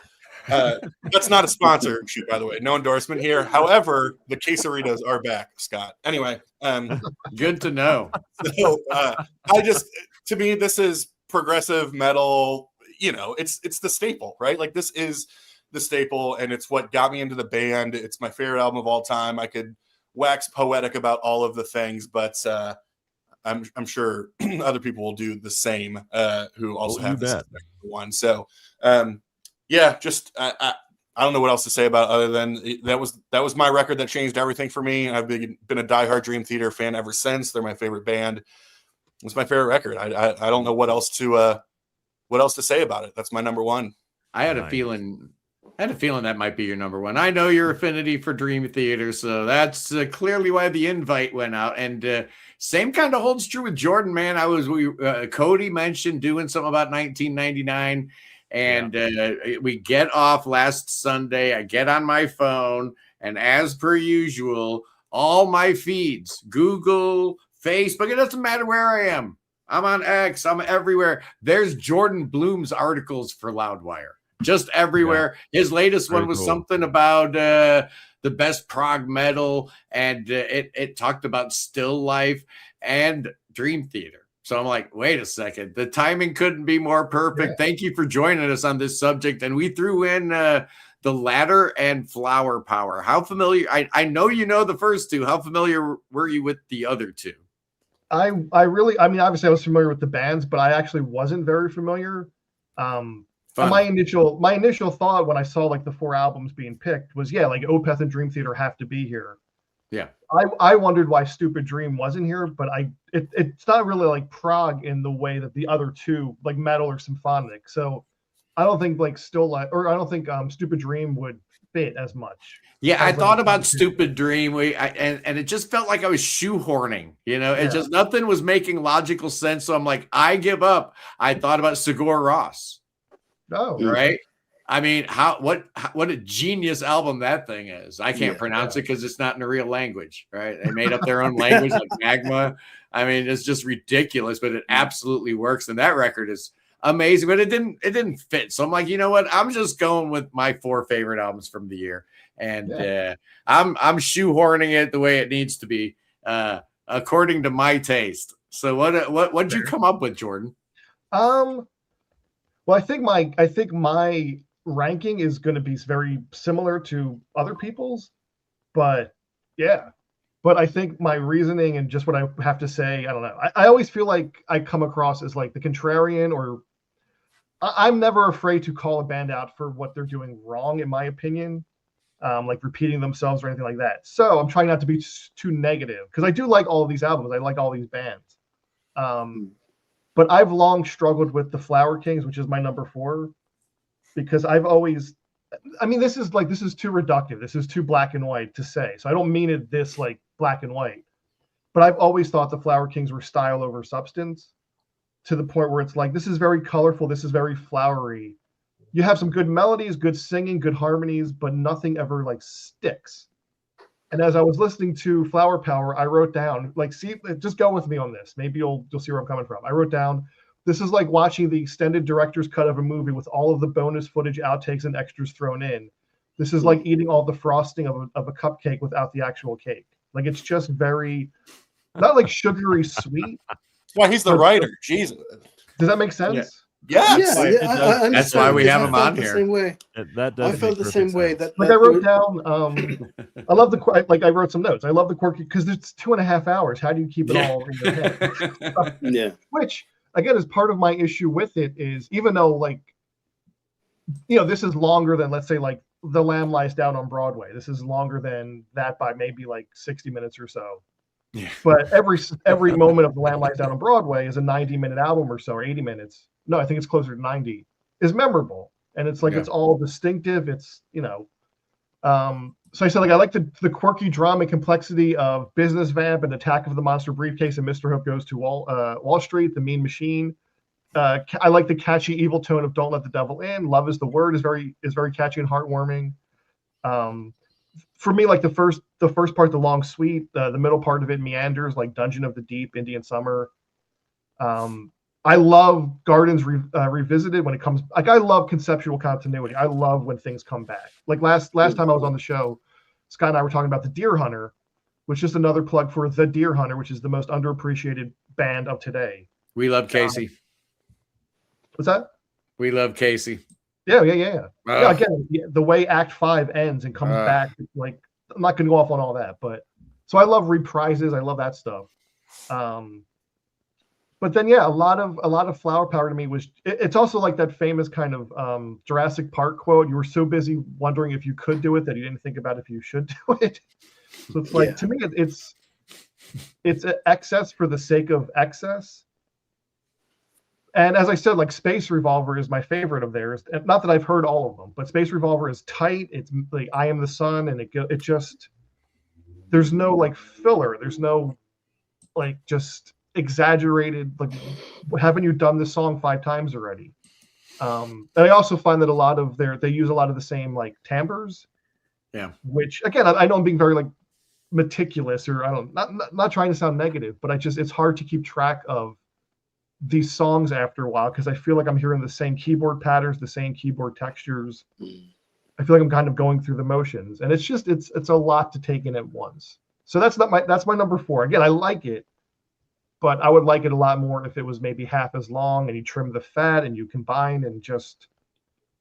that's not a sponsor shoot, by the way. No endorsement here. However, the quesaritos are back, Scott. Anyway. Good to know. So to me, this is progressive metal. It's the staple, right? Like, this is the staple, and it's what got me into the band. It's my favorite album of all time. I could wax poetic about all of the things, but I'm sure other people will do the same who also have this one. So just I don't know what else to say about it other than that was my record that changed everything for me. I've been a diehard Dream Theater fan ever since. They're my favorite band. It's my favorite record. I don't know what else to say about it. That's my number one. I had a feeling that might be your number one. I know your affinity for Dream Theater, so that's clearly why the invite went out. And same kind of holds true with Jordan, man. Cody mentioned doing something about 1999, and we get off last Sunday. I get on my phone, and as per usual, all my feeds, Google, Facebook, it doesn't matter where I am. I'm on X, I'm everywhere. There's Jordan Bloom's articles for Loudwire. Just everywhere. Yeah. His latest one was something about the best prog metal, and it talked about Still Life and Dream Theater. So I'm like, wait a second, the timing couldn't be more perfect. Yeah. Thank you for joining us on this subject. And we threw in the Ladder and Flower Power. How familiar? I know you know the first two. How familiar were you with the other two? I mean, obviously I was familiar with the bands, but I actually wasn't very familiar. My initial thought when I saw like the four albums being picked was, like Opeth and Dream Theater have to be here. Yeah. I wondered why Stupid Dream wasn't here, but it's not really like prog in the way that the other two, like metal or symphonic. So I don't think like Stupid Dream would fit as much. Yeah, I thought about Stupid Dream, and it just felt like I was shoehorning. It just nothing was making logical sense. So I'm like, I give up. I thought about Sigur Rós. Oh, right. I mean, what a genius album that thing is. I can't pronounce it because it's not in a real language, right? They made up their own language like Magma. I mean, it's just ridiculous, but it absolutely works. And that record is amazing, but it didn't fit. So I'm like, you know what? I'm just going with my four favorite albums from the year. And I'm shoehorning it the way it needs to be, according to my taste. So what'd you come up with, Jordan? Well, I think my ranking is going to be very similar to other people's, but I think my reasoning and just what I have to say, I don't know. I always feel like I come across as like the contrarian, or I'm never afraid to call a band out for what they're doing wrong, in my opinion, like repeating themselves or anything like that. So I'm trying not to be too negative, because I do like all of these albums. I like all these bands. But I've long struggled with the Flower Kings, which is my number 4, because I've always, I mean, this is too reductive. This is too black and white to say. So I don't mean it this like black and white, but I've always thought the Flower Kings were style over substance, to the point where it's like, this is very colorful. This is very flowery. You have some good melodies, good singing, good harmonies, but nothing ever like sticks. And as I was listening to Flower Power, I wrote down, like, see, just go with me on this. Maybe you'll see where I'm coming from. I wrote down, this is like watching the extended director's cut of a movie with all of the bonus footage, outtakes, and extras thrown in. This is like eating all the frosting of a cupcake without the actual cake. Like, it's just very, not like sugary sweet. That's why he's the writer. Jesus. Does that make sense? Yeah. Yes. I That's why we have him on the here. same way. That does I felt the same way. That Like, I wrote down, I love like I wrote some notes. I love the quirky, because it's 2.5 hours. How do you keep it all in your head? Yeah. Which, again, is part of my issue with it, is even though, like, this is longer than, let's say, like The Lamb Lies Down on Broadway. This is longer than that by maybe like 60 minutes or so. Yeah. But every moment of The Lamb Lies Down on Broadway is a 90-minute album or so, or 80 minutes. No, I think it's closer to 90. Is memorable, and it's like, it's all distinctive. It's so I said, like, I like the quirky drama and complexity of Business Vamp and Attack of the Monster Briefcase and Mr. Hope Goes to Wall Street, The Mean Machine. I like the catchy evil tone of Don't Let the Devil In. Love Is the Word is very catchy and heartwarming. For me, like the first part, the long suite, the middle part of it meanders, like Dungeon of the Deep, Indian Summer. I love Gardens Revisited when it comes. Like, I love conceptual continuity. I love when things come back. Like last time I was on the show, Scott and I were talking about The Deer Hunter, which is another plug for The Deer Hunter, which is the most underappreciated band of today. We love Casey. What's that? We love Casey. Yeah. Yeah, again, the way Act 5 ends and comes back, like, I'm not going to go off on all that, but so I love reprises. I love that stuff. But then, a lot of Flower Power to me was, it's also like that famous kind of Jurassic Park quote. You were so busy wondering if you could do it that you didn't think about if you should do it. So it's like, to me, it's excess for the sake of excess. And as I said, like, Space Revolver is my favorite of theirs. And not that I've heard all of them, but Space Revolver is tight. It's like I Am the Sun, and it just, there's no like filler. There's no like just exaggerated, like, haven't you done this song 5 times already? And I also find that a lot of they use a lot of the same like timbres. Yeah. Which, again, I know I'm being very like meticulous, or not trying to sound negative, but it's hard to keep track of these songs after a while, because I feel like I'm hearing the same keyboard patterns, the same keyboard textures. I feel like I'm kind of going through the motions, and it's a lot to take in at once. So that's my number 4. Again, I like it, but I would like it a lot more if it was maybe half as long, and you trim the fat and you combine and just.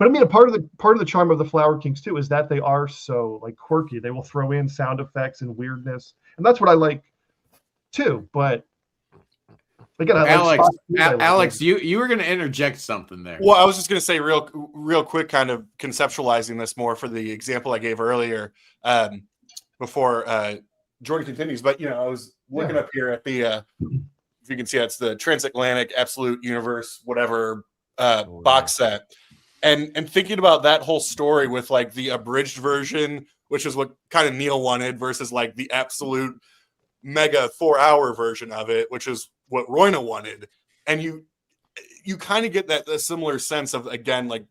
But I mean, a part of the charm of the Flower Kings too is that they are so like quirky. They will throw in sound effects and weirdness, and that's what I like too. But again, Alex, you were going to interject something there. Well, I was just going to say real quick, kind of conceptualizing this more for the example I gave earlier before Jordan continues. But I was looking up here at the if you can see, it's the Transatlantic Absolute Universe whatever box set, and thinking about that whole story with like the abridged version, which is what kind of Neil wanted, versus like the absolute mega 4-hour version of it, which is what Royna wanted. And you kind of get a similar sense of, again, like,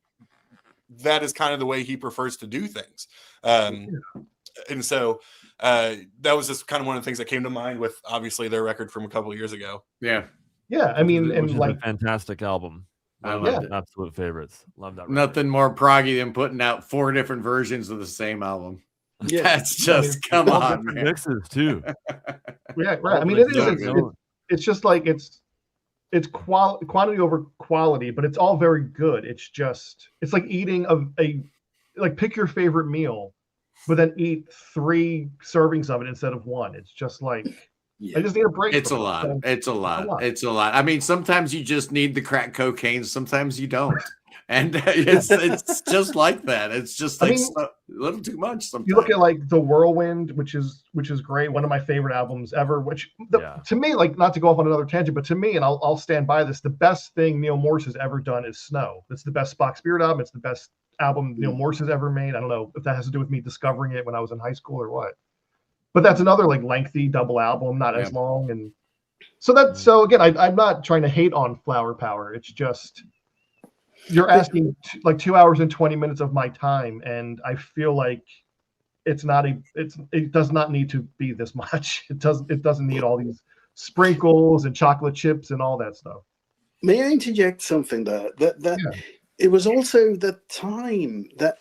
that is kind of the way he prefers to do things. And so that was just kind of one of the things that came to mind with obviously their record from a couple of years ago. Yeah. I mean, which and is like a fantastic album. One of my absolute favorites. Love that record. Nothing more proggy than putting out 4 different versions of the same album. Yeah. That's just, come on, man. Mixes too. Yeah, right. I mean, it's just like it's quantity over quality, but it's all very good. It's like eating pick your favorite meal, but then eat 3 servings of it instead of 1. It's just like, Yeah. I just need a break. It's a from it. lot. So, It's a lot. It's a lot. I mean, sometimes you just need the crack cocaine. Sometimes you don't. And it's just like that. It's just like a little too much sometimes. You look at like The Whirlwind, which is great, one of my favorite albums ever. Which to me, like, not to go off on another tangent, but to me, and I'll stand by this, the best thing Neil Morse has ever done is Snow. It's the best Spock Spirit album. It's the best album Neil Morse has ever made. I don't know if that has to do with me discovering it when I was in high school or what. But that's another like lengthy double album, not as long, and so again, I'm not trying to hate on Flower Power. It's just you're asking like 2 hours and 20 minutes of my time, and I feel like it does not need to be this much. It doesn't need all these sprinkles and chocolate chips and all that stuff. May I interject something there? It was also the time that,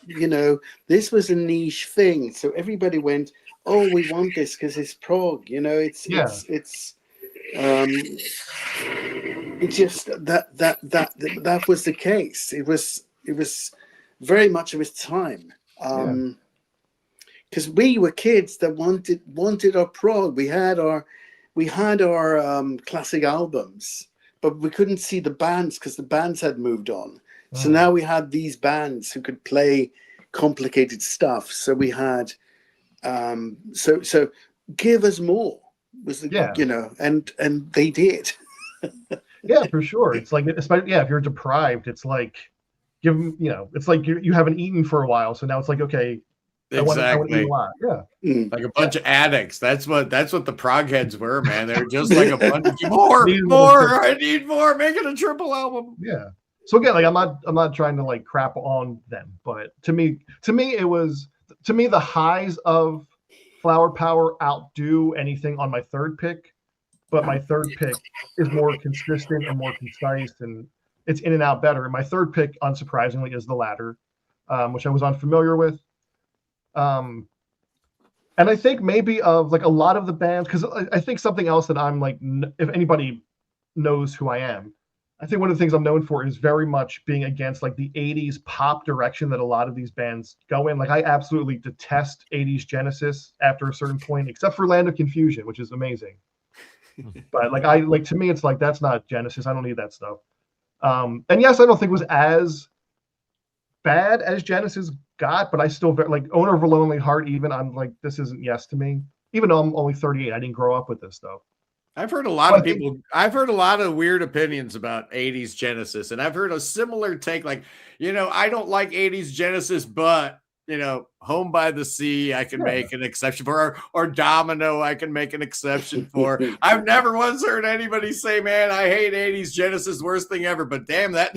this was a niche thing. So everybody went, oh, we want this because it's prog, it's just that was the case. It was very much of its time. Because we were kids that wanted our prog. We had our classic albums, but we couldn't see the bands because the bands had moved on. So now we had these bands who could play complicated stuff. So we had, so give us more was the, and they did. Yeah, for sure. It's like, especially if you're deprived, it's like give them, it's like you haven't eaten for a while, so now it's like, okay, exactly. I want to eat a lot. Yeah, like a bunch of addicts. That's what the prog heads were, man. They're just like a bunch of more. I need more. Make it a triple album. Yeah. So again, like I'm not trying to like crap on them, but to me the highs of Flower Power outdo anything on my third pick, but my third pick is more consistent and more concise, and it's in and out better. And my third pick, unsurprisingly, is The Ladder, which I was unfamiliar with. And I think maybe of like a lot of the bands, because I think something else that I'm like, if anybody knows who I am, I think one of the things I'm known for is very much being against like the 80s pop direction that a lot of these bands go in. Like I absolutely detest 80s Genesis after a certain point, except for Land of Confusion, which is amazing. But like to me, it's like, that's not Genesis. I don't need that stuff. And yes, I don't think it was as bad as Genesis got, but I still like Owner of a Lonely Heart. Even I'm like, this isn't Yes to me, even though I'm only 38. I didn't grow up with this stuff. I've heard a lot of people. I've heard a lot of weird opinions about 80s Genesis, and I've heard a similar take. Like, I don't like 80s Genesis, but Home by the Sea, I can make an exception for, or Domino, I can make an exception for. I've never once heard anybody say, "Man, I hate 80s Genesis, worst thing ever." But damn, that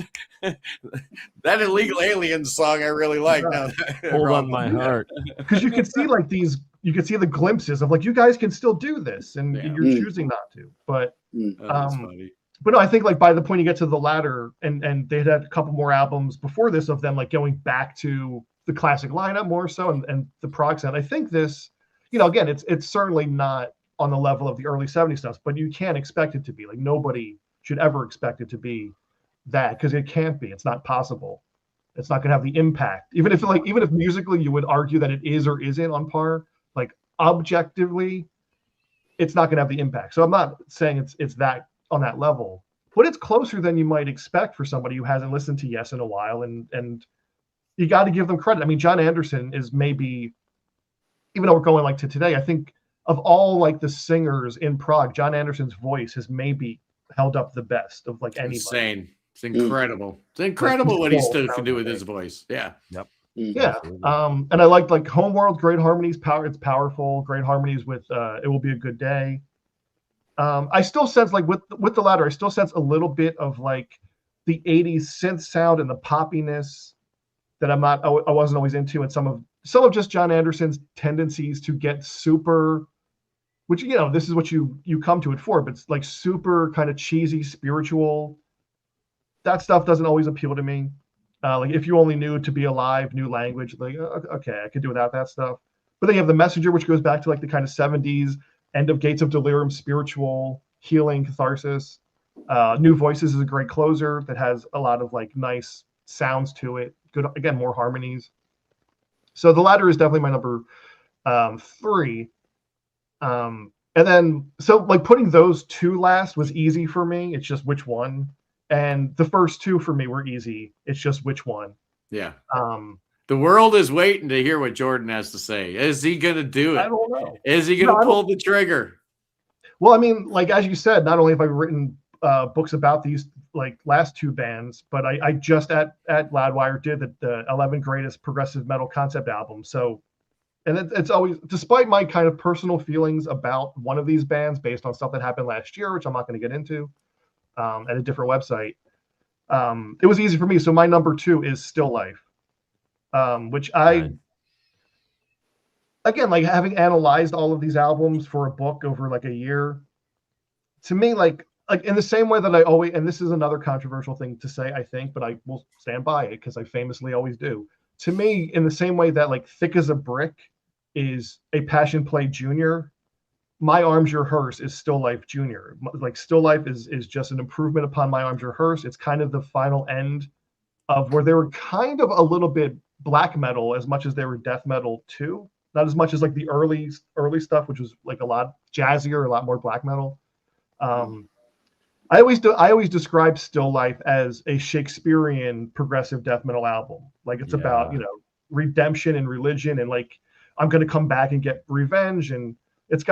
Illegal Aliens song I really like. Now, Hold on my heart, because you can see like these. You can see the glimpses of like, you guys can still do this, and you're choosing not to. But funny. But no, I think like by the point you get to The Ladder, and they had a couple more albums before this of them like going back to the classic lineup more so, and the prog sound. I think this, again, it's certainly not on the level of the early 70s stuff, but you can't expect it to be. Like nobody should ever expect it to be that, because it can't be. It's not possible. It's not going to have the impact. Even if musically you would argue that it is or isn't on par, like objectively, it's not going to have the impact. So I'm not saying it's that on that level, but it's closer than you might expect for somebody who hasn't listened to Yes in a while, and you got to give them credit. I mean, John Anderson is maybe, even though we're going like to today, I think of all like the singers in prog, John Anderson's voice has maybe held up the best of like anybody. Insane. It's incredible. It's incredible what he still can do with his voice. Yeah. Yep. Yeah. And I like Homeworld, great harmonies, it's powerful, great harmonies with It Will Be a Good Day. I still sense like with The Ladder, I still sense a little bit of like the 80s synth sound and the poppiness that I wasn't always into, and some of just John Anderson's tendencies to get super, which this is what you come to it for, but it's like super kind of cheesy spiritual. That stuff doesn't always appeal to me. Like If You Only Knew, To Be Alive, New Language, like okay, I could do without that stuff. But then you have The Messenger, which goes back to like the kind of 70s end of Gates of Delirium, spiritual healing, catharsis. New Voices is a great closer that has a lot of like nice sounds to it. Good, again, more harmonies. So The Ladder is definitely my number 3. And And then, so like putting those two last was easy for me. It's just which one. And the first two for me were easy. It's just which one. Yeah. Um, The world is waiting to hear what Jordan has to say. Is he going to do it? I don't know. Is he going to pull the trigger? Well, I mean, like as you said, not only have I written books about these like last two bands, but I just at Loudwire did the 11 greatest progressive metal concept albums. So, and it's always, despite my kind of personal feelings about one of these bands based on stuff that happened last year, which I'm not going to get into at a different website, it was easy for me. So my number 2 is Still Life, which again, like having analyzed all of these albums for a book over like a year, to me, like in the same way that I always, and this is another controversial thing to say, I think, but I will stand by it because I famously always do. To me, in the same way that like Thick as a Brick is a Passion Play Junior, My Arms Your Hearse is Still Life Junior. Like Still Life is just an improvement upon My Arms Your Hearse. It's kind of the final end of where they were kind of a little bit black metal as much as they were death metal too. Not as much as like the early stuff, which was like a lot jazzier, a lot more black metal. I always describe Still Life as a Shakespearean progressive death metal album. Like it's about, you know, redemption and religion, and like I'm going to come back and get revenge, and it's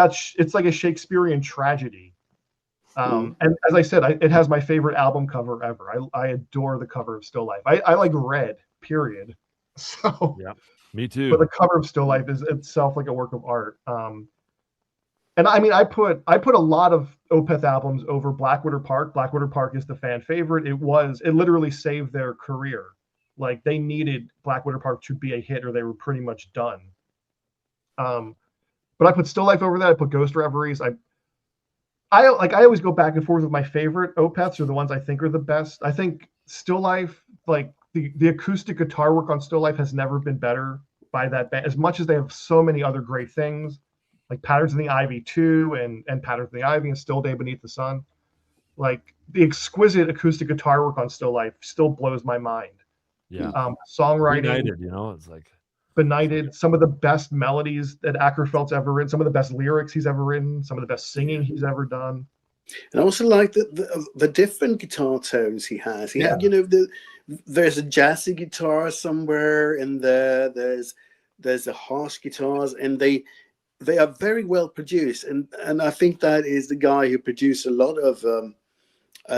like a Shakespearean tragedy. And as I said, it has my favorite album cover ever. I adore the cover of Still Life. I like red, period. So yeah, me too. But the cover of Still Life is itself like a work of art. And I mean, I put a lot of Opeth albums over Blackwater Park. Blackwater Park is the fan favorite. It literally saved their career. Like they needed Blackwater Park to be a hit, or they were pretty much done. But I put Still Life over that. I put Ghost Reveries. I always go back and forth with my favorite Opeths, or the ones I think are the best. I think Still Life, like the acoustic guitar work on Still Life has never been better by that band. As much as they have so many other great things, like Patterns in the Ivy 2 and Patterns in the Ivy and Still Day Beneath the Sun. Like the exquisite acoustic guitar work on Still Life still blows my mind. Yeah. Songwriting. Benighted, you know, it's like Benighted, some of the best melodies that Ackerfeld's ever written, some of the best lyrics he's ever written, some of the best singing he's ever done. And I also like the different guitar tones he has. He had, you know, there's a jazzy guitar somewhere in there. There's the harsh guitars, and they are very well produced. And I think that is the guy who produced a lot of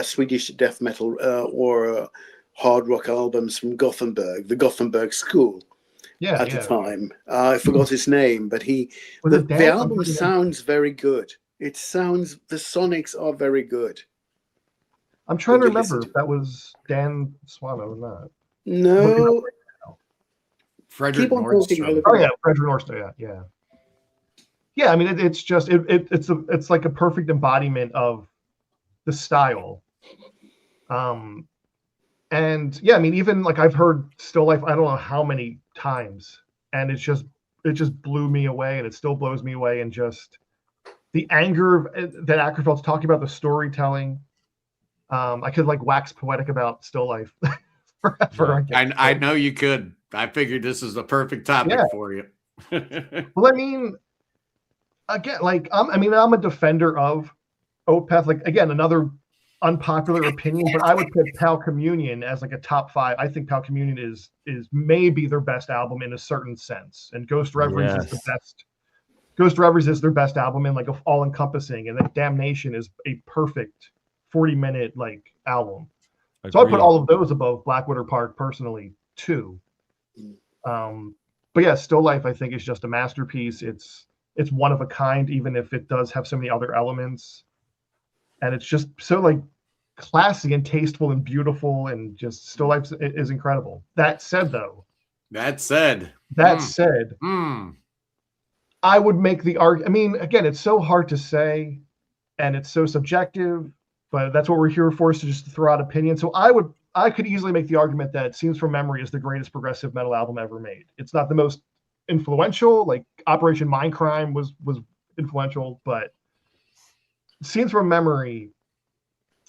Swedish death metal or hard rock albums from Gothenburg, the Gothenburg school. At the time, I forgot his name, but the album sounds very good. The sonics are very good. I'm trying to remember if that was Dan Swano or not. No. Frederick Nordstrom. Oh yeah, Frederick Nordstrom. Yeah. Yeah, I mean it's just it's like a perfect embodiment of the style. And yeah, I mean, even like I've heard Still Life, I don't know how many times, and it just blew me away, and it still blows me away, and just the anger that Ackerfeld's talking about, the storytelling. I could like wax poetic about Still Life forever. I know you could. I figured this is the perfect topic for you. Well, I mean, again, like I'm a defender of Opeth. Like again, another unpopular opinion, but I would put Pal Communion as like a top 5. I think Pal Communion is maybe their best album in a certain sense, and Ghost Reveries is the best. Ghost Reveries is their best album in like all encompassing, and then Damnation is a perfect 40-minute like album. Agreed. So I put all of those above Blackwater Park personally too. But yeah, Still Life I think is just a masterpiece. It's one of a kind, even if it does have so many other elements. And it's just so like classy and tasteful and beautiful, and just Still Life is incredible. That said, I would make the argument. I mean, again, it's so hard to say, and it's so subjective. But that's what we're here for, is to just throw out opinions. So I could easily make the argument that Scenes from Memory is the greatest progressive metal album ever made. It's not the most influential. Like Operation Mindcrime was influential, but Scenes from Memory,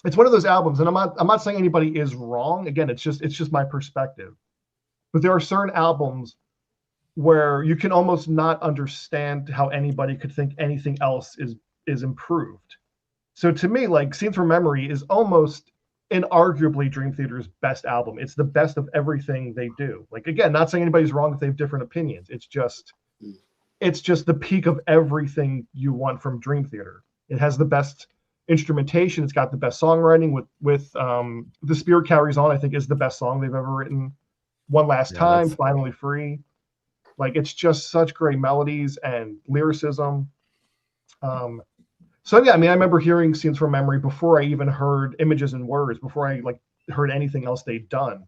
it's one of those albums, and I'm not saying anybody is wrong. Again, it's just my perspective. But there are certain albums where you can almost not understand how anybody could think anything else is is improved. So to me, like Scenes from Memory is almost inarguably Dream Theater's best album. It's the best of everything they do. Like, again, not saying anybody's wrong if they have different opinions. It's just the peak of everything you want from Dream Theater. It has the best instrumentation. It's got the best songwriting with The Spirit Carries On, I think, is the best song they've ever written. One Last Time, Finally Free. Like, it's just such great melodies and lyricism. So yeah, I mean, I remember hearing Scenes from Memory before I even heard Images and Words, before I like heard anything else they'd done.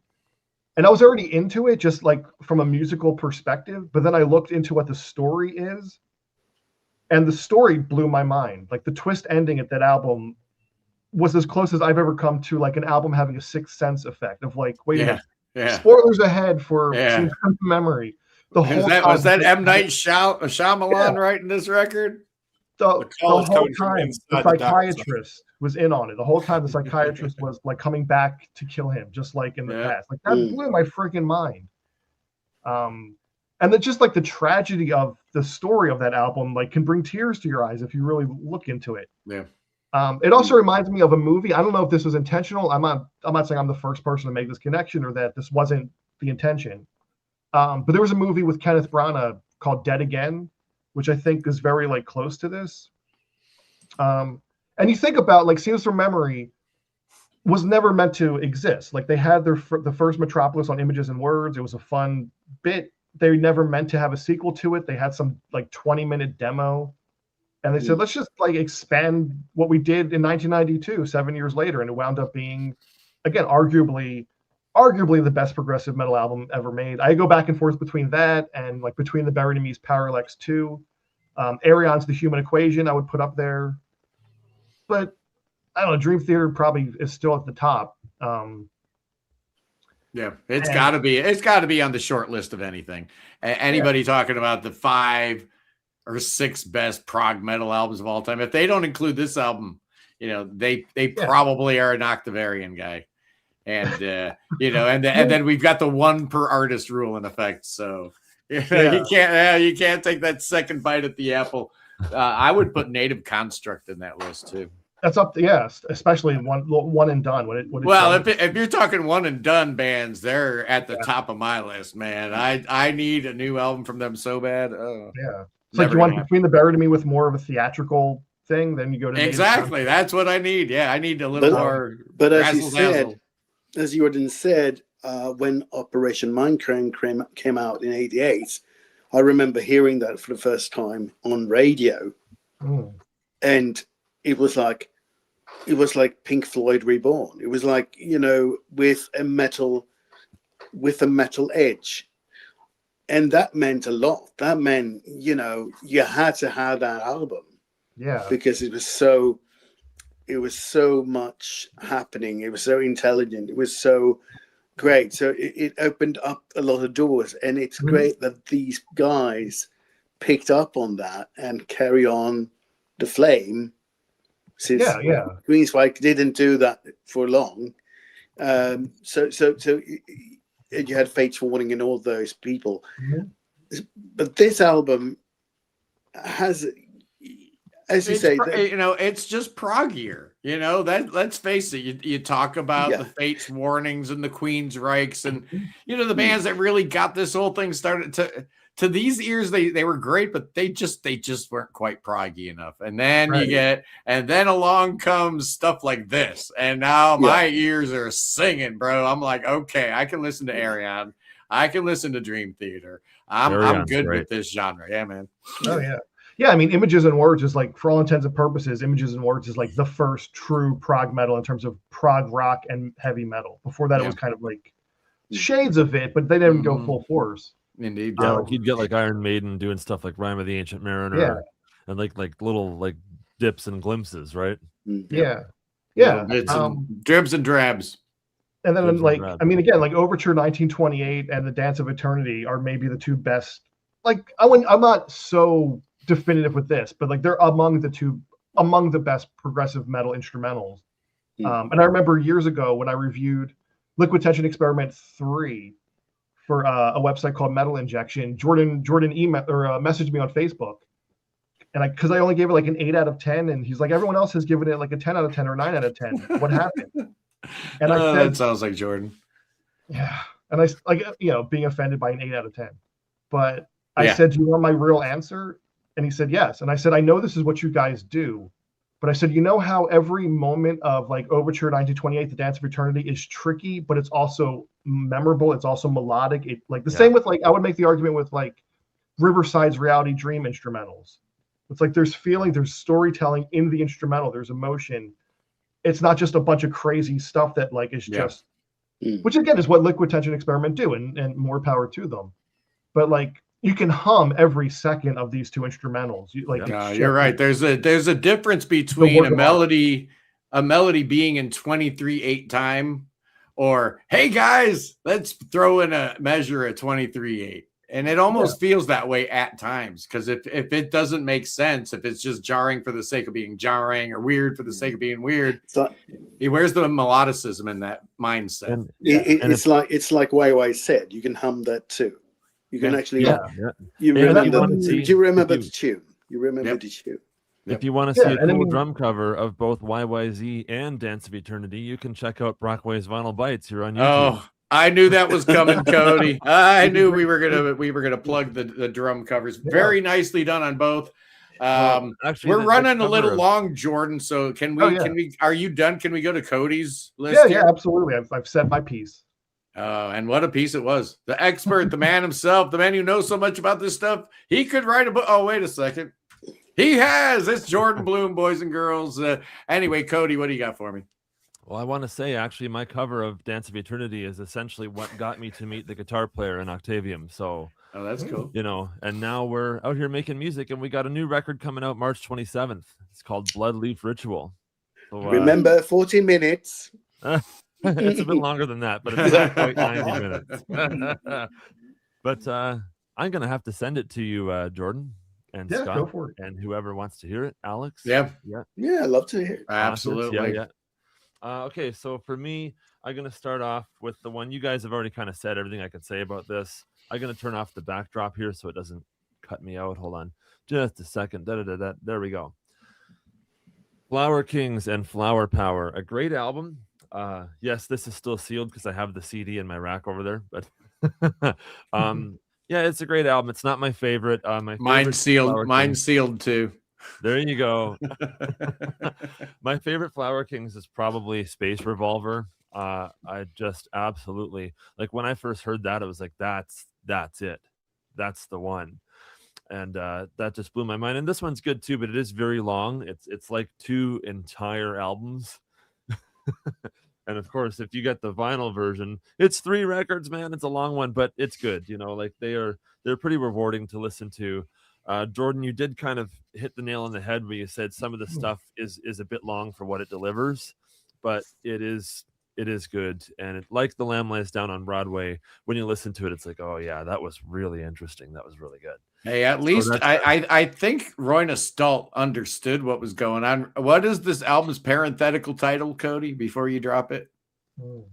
And I was already into it, just like from a musical perspective. But then I looked into what the story is, and the story blew my mind. Like the twist ending at that album was as close as I've ever come to like an album having a Sixth Sense effect of like, wait a minute, spoilers ahead for Scenes from Memory. The whole was that M. Night Shyamalan writing this record? The whole time, the psychiatrist was in on it. The whole time, the psychiatrist was like coming back to kill him, just like in the past. Like that blew my freaking mind. And then just like the tragedy of the story of that album, like can bring tears to your eyes if you really look into it. Yeah. It also reminds me of a movie. I don't know if this was intentional. I'm not saying I'm the first person to make this connection or that this wasn't the intention. But there was a movie with Kenneth Branagh called Dead Again, which I think is very like close to this. And you think about like Scenes from Memory was never meant to exist. Like they had the first Metropolis on Images and Words. It was a fun bit. They never meant to have a sequel to it. They had some like 20-minute demo, and they said, let's just like expand what we did in 1992, 7 years later. And it wound up being, again, arguably the best progressive metal album ever made. I go back and forth between that and like Between the Buried and Me's Parallax 2. Aerion's The Human Equation I would put up there. But I don't know, Dream Theater probably is still at the top. It's got to be on the short list of anything. Anybody talking about the 5 or 6 best prog metal albums of all time, if they don't include this album, they probably are an Octavarian guy. And and then we've got the 1 per artist rule in effect. So you can't take that second bite at the apple. I would put Native Construct in that list too. That's up to especially one and done. If you're talking one and done bands, they're at the top of my list, man. I need a new album from them so bad. It's like you want Between the Buried and Me with more of a theatrical thing, then you go to exactly. That's what I need. Yeah, I need a little more. But as Jordan said, when Operation Mindcrime came out in '88, I remember hearing that for the first time on radio, and it was like Pink Floyd reborn. It was like with a metal edge, and that meant a lot. That meant you had to have that album, because it was so much happening. It was so intelligent. It was so great. So it opened up a lot of doors, and it's great that these guys picked up on that and carry on the flame. Since Greenswag didn't do that for long. So you had Fates Warning and all those people. But this album has, as you say, it's just proggier. Let's face it. You talk about the Fates Warnings and the Queensryches and the bands that really got this whole thing started. To these ears, they were great, but they just weren't quite proggy enough. And then and then along comes stuff like this, and now my ears are singing, bro. I'm like, okay, I can listen to Aerion, I can listen to Dream Theater. I'm good with this genre. Yeah, man. Oh yeah. Yeah, I mean, Images and Words is like, for all intents and purposes, Images and Words is like the first true prog metal in terms of prog rock and heavy metal. Before that, it was kind of like shades of it, but they didn't go full force. Indeed. Yeah, like you'd get like Iron Maiden doing stuff like Rime of the Ancient Mariner, and like little like dips and glimpses, right? Yeah. It's dribs and drabs. And then I mean, again, like Overture 1928 and The Dance of Eternity are maybe the 2 best. Like I'm not so definitive with this, but like they're among the best progressive metal instrumentals. And I remember years ago when I reviewed Liquid Tension Experiment 3 for a website called Metal Injection, Jordan messaged me on Facebook And because I only gave it like an 8 out of 10, and he's like, everyone else has given it like a 10 out of 10 or 9 out of 10. What happened? And I said, that sounds like Jordan. yeah. And I like, being offended by an 8 out of 10. But I said, do you want my real answer? And he said, yes. And I said, I know this is what you guys do. But I said, you know how every moment of like Overture 1928, The Dance of Eternity is tricky, but it's also memorable. It's also melodic. It like the same with like, I would make the argument with like Riverside's Reality Dream instrumentals. It's like there's feeling, there's storytelling in the instrumental, there's emotion. It's not just a bunch of crazy stuff that like is just, which again is what Liquid Tension Experiment do, and more power to them. But like you can hum every second of these two instrumentals. You're right. There's a difference between a melody being in 23/8 time, or hey guys, let's throw in a measure at 23/8. And it almost feels that way at times, because if it doesn't make sense, if it's just jarring for the sake of being jarring or weird for the sake of being weird, where's the melodicism in that mindset? And it's like Wai said, you can hum that too. You can actually. You remember? Do you remember the tune? You remember the tune? If you want to see a cool drum cover of both YYZ and Dance of Eternity, you can check out Brockway's Vinyl Bites here on YouTube. Oh, I knew that was coming, Cody. I knew we were gonna plug the drum covers. Very nicely done on both. Actually, we're running a little long, Jordan. So can we? Are you done? Can we go to Cody's list? Yeah, absolutely. I've said my piece. And what a piece it was. The expert, the man himself, the man who knows so much about this stuff. He could write a book. Oh, wait a second. He has. It's Jordan Bloom, boys and girls. Anyway, Cody, what do you got for me? Well, I want to say, actually, my cover of Dance of Eternity is essentially what got me to meet the guitar player in Octavium. So, that's cool. And now we're out here making music, and we got a new record coming out March 27th. It's called Bloodleaf Ritual. So, remember, 40 minutes. It's a bit longer than that, but it's not quite 90 minutes. But I'm going to have to send it to you, Jordan and Scott, go for it. And whoever wants to hear it. Alex? Yeah, I'd love to hear it. Absolutely. Okay, so for me, I'm going to start off with the one you guys have already kind of said everything I could say about this. I'm going to turn off the backdrop here so it doesn't cut me out. Hold on just a second. There we go. Flower Kings and Flower Power, a great album. Yes, this is still sealed because I have the CD in my rack over there, but yeah, it's a great album. It's not my favorite. Mine's sealed too. There you go. My favorite Flower Kings is probably Space Revolver. I just absolutely, like, when I first heard that, it was like, that's it. That's the one. And that just blew my mind. And this one's good too, but it is very long. It's like 2 entire albums. And of course, if you get the vinyl version, it's 3 records, man. It's a long one, but it's good. Like they're pretty rewarding to listen to. Jordan, you did kind of hit the nail on the head where you said some of the stuff is a bit long for what it delivers, but it is good. And like The Lamb Lies Down on Broadway, when you listen to it, it's like, oh yeah, that was really interesting. That was really good. Hey, at least I think Royna Stalt understood what was going on. What is this album's parenthetical title, Cody, before you drop it?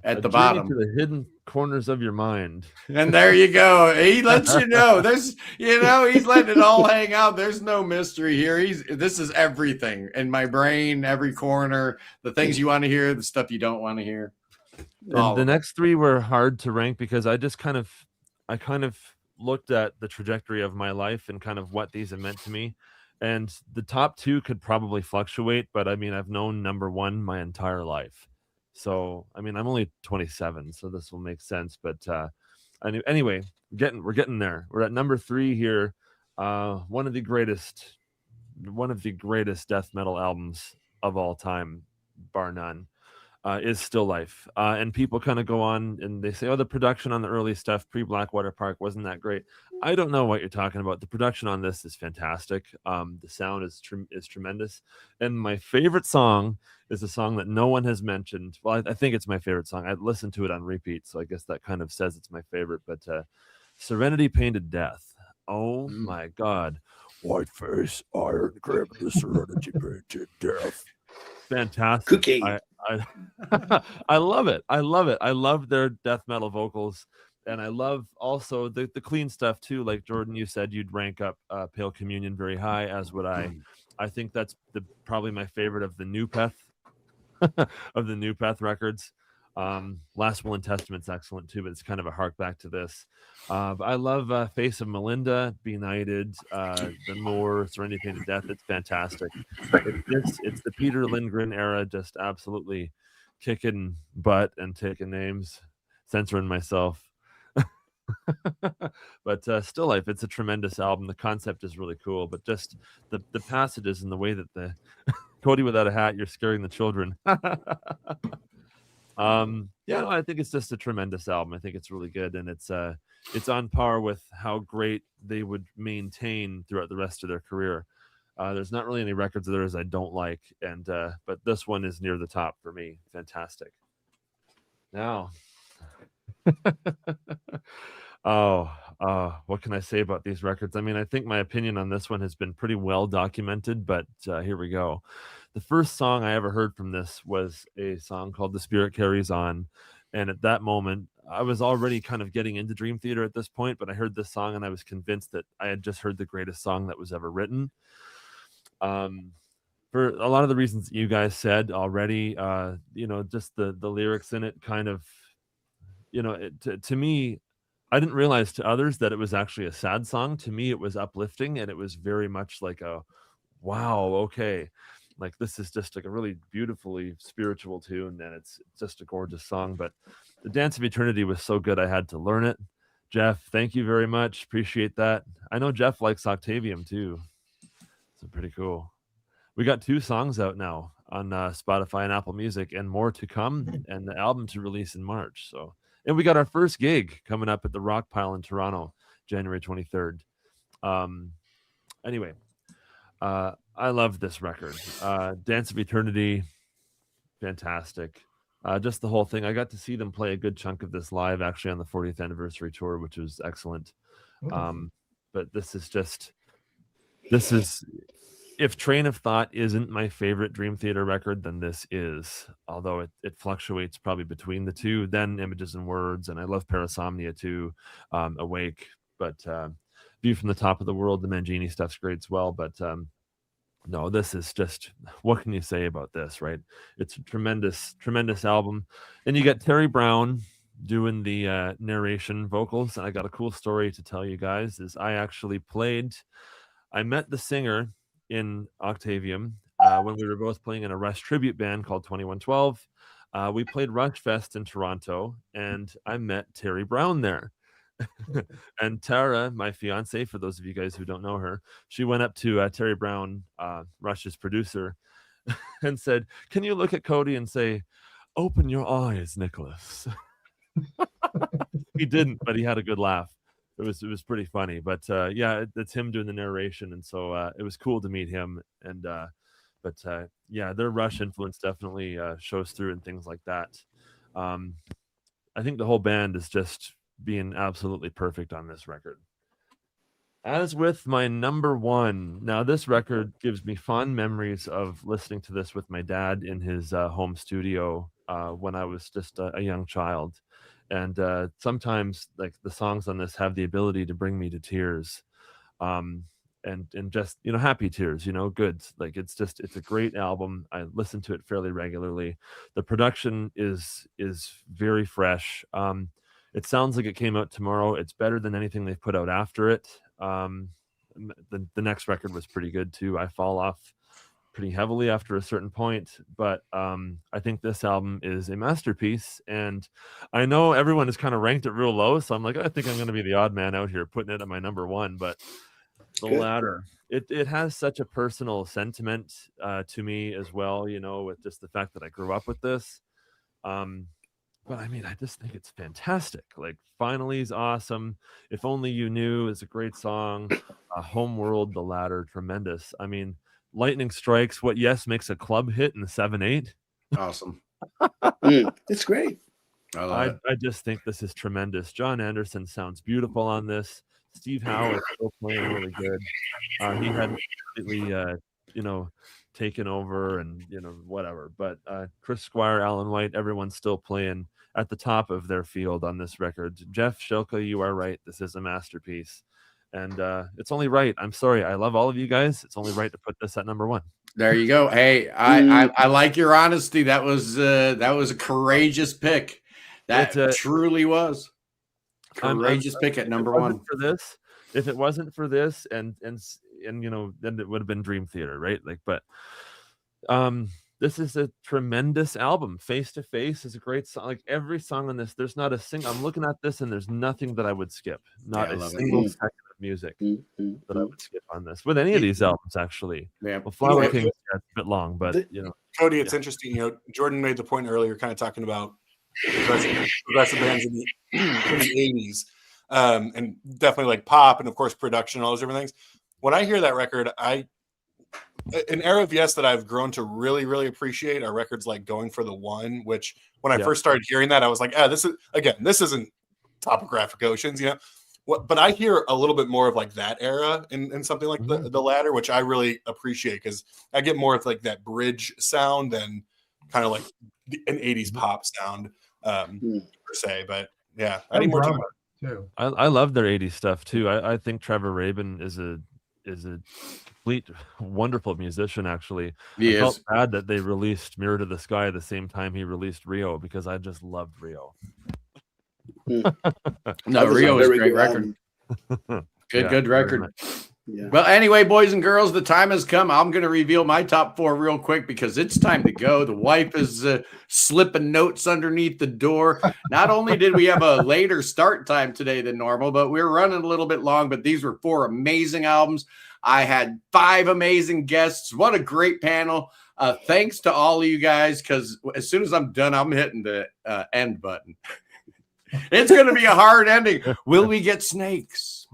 At the bottom. To the hidden corners of your mind. And there you go. He lets you know. There's, he's letting it all hang out. There's no mystery here. This is everything in my brain, every corner, the things you want to hear, the stuff you don't want to hear. And the next 3 were hard to rank because I kind of looked at the trajectory of my life and kind of what these have meant to me. And the top 2 could probably fluctuate, but I mean, I've known number 1 my entire life. So, I mean, I'm only 27, so this will make sense. But anyway, we're getting there. We're at number 3 here. One of the greatest death metal albums of all time, bar none, is Still Life. And people kind of go on and they say, oh, the production on the early stuff pre-Blackwater Park wasn't that great. I don't know what you're talking about. The production on this is fantastic. The sound is tremendous. And my favorite song is a song that no one has mentioned. Well, I think it's my favorite song. I listened to it on repeat, so I guess that kind of says it's my favorite. But Serenity Painted Death. Oh my God. White face, iron grip, the Serenity Painted Death. Fantastic. Cooking. I love it. I love it. I love their death metal vocals. and I love also the clean stuff too. Like Jordan, you said you'd rank up Pale Communion very high, as would I. I think that's probably my favorite of the new Peth of the new Peth records. Last Will and Testament's excellent too, but it's kind of a hark back to this. I love Face of Melinda, Benighted, The Moors, or Anything to Death. It's fantastic. It's the Peter Lindgren era, just absolutely kicking butt and taking names, censoring myself. But Still Life, it's a tremendous album. The concept is really cool, but just the passages and the way that the Cody without a hat, you're scaring the children. Yeah, no, I think it's just a tremendous album. I think it's really good, and it's on par with how great they would maintain throughout the rest of their career. There's not really any records of theirs I don't like, and but this one is near the top for me. Fantastic. Now, what can I say about these records? I mean, I think my opinion on this one has been pretty well documented, but here we go. The first song I ever heard from this was a song called The Spirit Carries On. And at that moment, I was already kind of getting into Dream Theater at this point, but I heard this song and I was convinced that I had just heard the greatest song that was ever written. For a lot of the reasons that you guys said already, just the lyrics in it kind of, to me, I didn't realize to others that it was actually a sad song. To me, it was uplifting, and it was very much like a, wow, okay. Like, this is just like a really beautifully spiritual tune, and it's just a gorgeous song. But the Dance of Eternity was so good, I had to learn it. Jeff, thank you very much. Appreciate that. I know Jeff likes Octavium too. So pretty cool. We got 2 songs out now on Spotify and Apple Music, and more to come, and the album to release in March. So, and we got our first gig coming up at the Rock Pile in Toronto, January 23rd. Anyway, I love this record. Dance of Eternity, fantastic. Just the whole thing. I got to see them play a good chunk of this live, actually, on the 40th anniversary tour, which was excellent. But this is, if Train of Thought isn't my favorite Dream Theater record, then this is. Although it fluctuates probably between the two. Then Images and Words, and I love Parasomnia too. Awake, but View from the Top of the World, the Mangini stuff's great as well. But no, this is just, what can you say about this, right? It's a tremendous, tremendous album. And you got Terry Brown doing the narration vocals. And I got a cool story to tell you guys. I met the singer in Octavium when we were both playing in a Rush tribute band called 2112. We played Rush Fest in Toronto, and I met Terry Brown there. And Tara, my fiance, for those of you guys who don't know her, she went up to Terry Brown, Rush's producer, and said, "Can you look at Cody and say, 'Open your eyes, Nicholas'?" He didn't, but he had a good laugh. It was pretty funny. But yeah, it's him doing the narration, and so it was cool to meet him. And yeah, their Rush influence definitely shows through and things like that. I think the whole band is just being absolutely perfect on this record. As with my number one, now this record gives me fond memories of listening to this with my dad in his home studio when I was just a young child. And sometimes, like, the songs on this have the ability to bring me to tears, and just, happy tears, good. Like, it's a great album. I listen to it fairly regularly. The production is very fresh. It sounds like it came out tomorrow. It's better than anything they've put out after it. The next record was pretty good too. I fall off pretty heavily after a certain point, but I think this album is a masterpiece. And I know everyone has kind of ranked it real low, so I'm like, I think I'm going to be the odd man out here putting it at my number one. But the Ladder, it has such a personal sentiment to me as well, with just the fact that I grew up with this. But I mean, I just think it's fantastic. Like, Finally's awesome. If Only You Knew is a great song. Homeworld, The Ladder, tremendous. I mean, Lightning Strikes, What Yes makes a club hit in the 7/8. Awesome. It's great. I just think this is tremendous. John Anderson sounds beautiful on this. Steve Howe is still playing really good. He had completely, taken over and whatever. But Chris Squire, Alan White, everyone's still playing at the top of their field on this record. Jeff Shilka, you are right. This is a masterpiece. And it's only right. I'm sorry. I love all of you guys. It's only right to put this at number 1. There you go. Hey, I like your honesty. That was a courageous pick. That truly was courageous pick at number 1. For this, if it wasn't for this, and you know, then it would have been Dream Theater, right? Like, but this is a tremendous album. Face to Face is a great song. Like every song on this, there's not a single. I'm looking at this and there's nothing that I would skip. Not a single second of music that I would skip on this with any of these albums, actually. Yeah. Well, Flower King is a bit long, but you know, Cody, it's interesting. You know, Jordan made the point earlier, kind of talking about progressive bands in the 80s, and definitely like pop and of course production and all those different things. When I hear that record, an era of Yes that I've grown to really, really appreciate are records like Going for the One, which when I first started hearing that, I was like, this isn't Topographic Oceans, you know. But I hear a little bit more of like that era in something like the latter, which I really appreciate because I get more of like that bridge sound than kind of like an 80s pop sound per se. But yeah, I need more time too. I love their 80s stuff too. I think Trevor Rabin is a complete wonderful musician. Actually, I felt bad that they released Mirror to the Sky at the same time he released Rio because I just loved Rio. No, Rio is a great record. Good record. Yeah. Well, anyway, boys and girls, the time has come. I'm going to reveal my top 4 real quick because it's time to go. The wife is slipping notes underneath the door. Not only did we have a later start time today than normal, but we were running a little bit long. But these were 4 amazing albums. I had 5 amazing guests. What a great panel. Thanks to all of you guys, because as soon as I'm done, I'm hitting the end button. It's going to be a hard ending. Will we get snakes?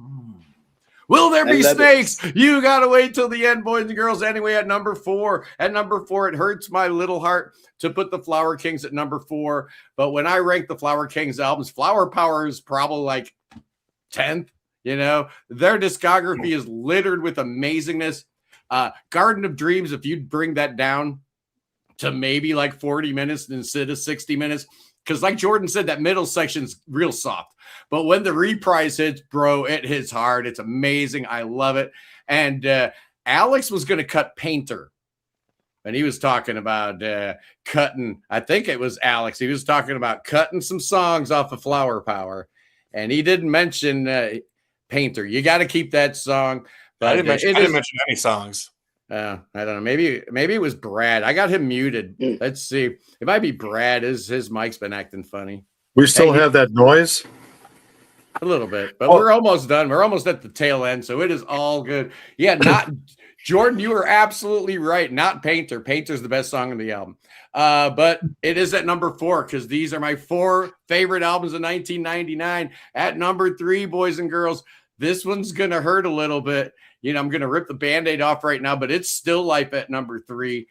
Will there be snakes? You got to wait till the end, boys and girls. Anyway, at number 4, it hurts my little heart to put the Flower Kings at number 4. But when I rank the Flower Kings albums, Flower Power is probably like 10th. You know, their discography is littered with amazingness. Garden of Dreams, if you'd bring that down to maybe like 40 minutes instead of 60 minutes, because like Jordan said, that middle section's real soft. But when the reprise hits, bro, it hits hard. It's amazing. I love it. And Alex was going to cut Painter. And he was talking about cutting, I think it was Alex. He was talking about cutting some songs off of Flower Power. And he didn't mention Painter. You got to keep that song. But I didn't mention any songs. I don't know. Maybe it was Brad. I got him muted. Let's see. It might be Brad. His mic's been acting funny. We still have that noise? A little bit, but we're almost done. We're almost at the tail end, so it is all good. Yeah, not Jordan, you were absolutely right. Not Painter. Painter's the best song on the album. But it is at number 4 because these are my 4 favorite albums of 1999. At number 3, boys and girls, this one's going to hurt a little bit. You know, I'm going to rip the Band-Aid off right now, but it's Still Life at number 3.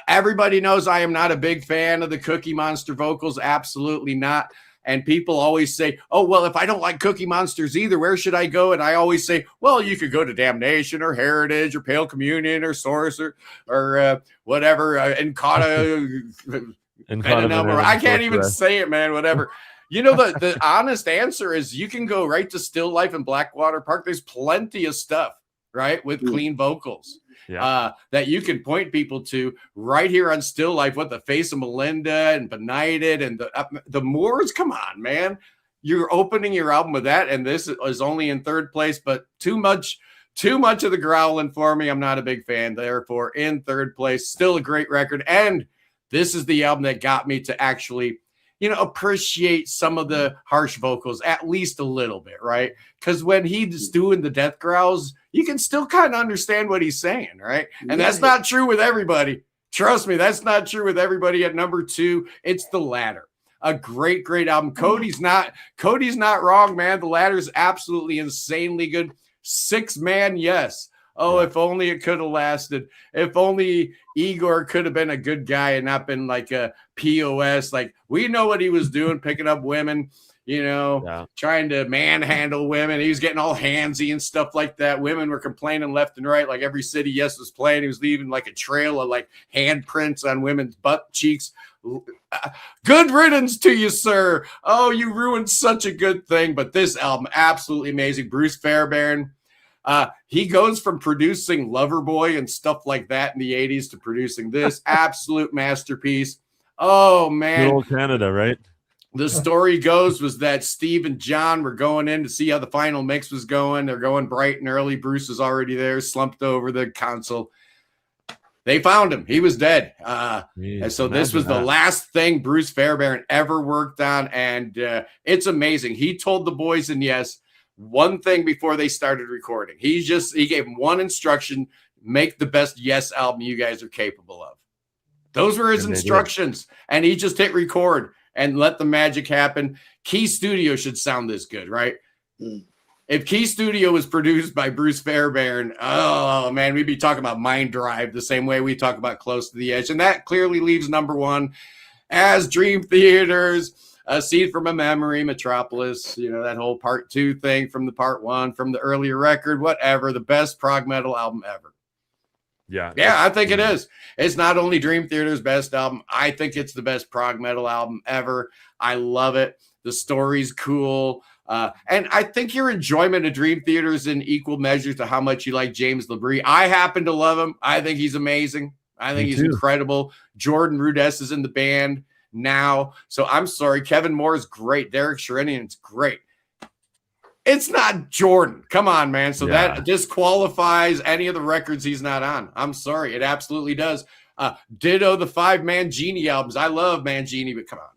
Everybody knows I am not a big fan of the Cookie Monster vocals. Absolutely not. And people always say, oh, well, if I don't like Cookie Monsters either, where should I go? And I always say, well, you could go to Damnation or Heritage or Pale Communion or Source or whatever. Encada. I can't even say it, man, whatever. You know, the honest answer is you can go right to Still Life in Blackwater Park. There's plenty of stuff, right, with clean vocals. That you can point people to right here on Still Life. What the Face of Melinda and Benighted and the Moors. Come on, man. You're opening your album with that, and this is only in 3rd place, but too much of the growling for me. I'm not a big fan. Therefore, in 3rd place, still a great record. And this is the album that got me to actually, you know, appreciate some of the harsh vocals at least a little bit, right? Because when he's doing the death growls, you can still kind of understand what he's saying, right? And that's not true with everybody. Trust me, that's not true with everybody. At number 2, it's The Ladder. A great, great album. Cody's not wrong, man. The Ladder is absolutely insanely good. 6-man, yes. Oh, if only it could have lasted. If only Igor could have been a good guy and not been like a POS. Like, we know what he was doing, picking up women. trying to manhandle women. He was getting all handsy and stuff like that. Women were complaining left and right. Like every city Yes was playing, he was leaving like a trail of like handprints on women's butt cheeks. Good riddance to you, sir. Oh, you ruined such a good thing. But this album, absolutely amazing. Bruce Fairbairn. He goes from producing Loverboy and stuff like that in the 80s to producing this absolute masterpiece. Oh, man. Good old Canada, right? The story goes was that Steve and John were going in to see how the final mix was going. They're going bright and early. Bruce is already there, slumped over the console. They found him. He was dead. And so this was the last thing Bruce Fairbairn ever worked on. And it's amazing. He told the boys in Yes one thing before they started recording. He gave them one instruction: make the best Yes album you guys are capable of. Those were his instructions. And he just hit record and let the magic happen. Key Studio should sound this good, right? If Key Studio was produced by Bruce Fairbairn, oh, man, we'd be talking about Mind Drive the same way we talk about Close to the Edge. And that clearly leaves number one as Dream Theater's A Scene from a Memory, Metropolis, that whole part 2 thing from the part 1, from the earlier record, whatever, the best prog metal album ever. Yeah, I think it is. It's not only Dream Theater's best album. I think it's the best prog metal album ever. I love it. The story's cool. And I think your enjoyment of Dream Theater is in equal measure to how much you like James LaBrie. I happen to love him. I think he's amazing. I think he's incredible. Jordan Rudess is in the band now. So I'm sorry. Kevin Moore is great. Derek Sherinian's great. It's not Jordan. Come on, man. So that disqualifies any of the records he's not on. I'm sorry. It absolutely does. Ditto the 5 Mangini albums. I love Mangini, but come on,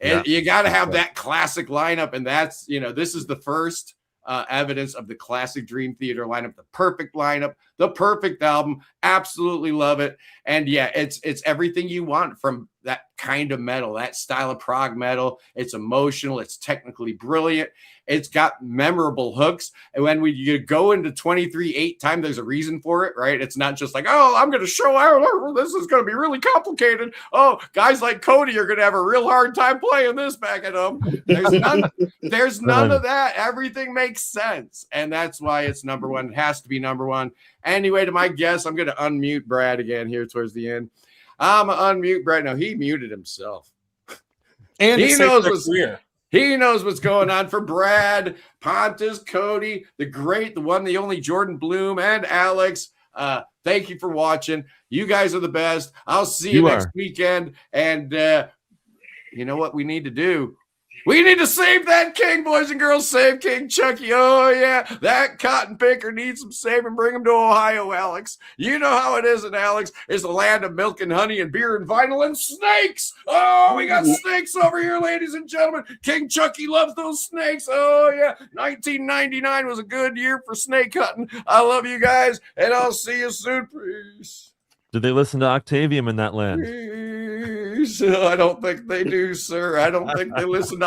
man. You got to have that classic lineup. And that's, this is the first evidence of the classic Dream Theater lineup, the perfect lineup, the perfect album. Absolutely love it. And it's everything you want from that kind of metal, that style of prog metal. It's emotional. It's technically brilliant. It's got memorable hooks. And when you go into 23/8 time, there's a reason for it, right? It's not just like, oh, I'm going to show out. This is going to be really complicated. Oh, guys like Cody are going to have a real hard time playing this back at home. There's none of that. Everything makes sense. And that's why it's number one. It has to be number one. Anyway, to my guess, I'm going to unmute Brad again here towards the end. I'm going to unmute Brad. No, he muted himself. And he knows what's going on. For Brad, Pontus, Cody, the one, the only Jordan Bloom, and Alex. Thank you for watching. You guys are the best. I'll see you next weekend. And you know what we need to do? We need to save that king, boys and girls. Save King Chucky. Oh, yeah. That cotton picker needs some saving. Bring him to Ohio, Alex. You know how it is in Alex. It's the land of milk and honey and beer and vinyl and snakes. Oh, we got snakes over here, ladies and gentlemen. King Chucky loves those snakes. Oh, yeah. 1999 was a good year for snake hunting. I love you guys, and I'll see you soon. Peace. Did they listen to Octavium in that land? I don't think they do, sir. I don't think they listen to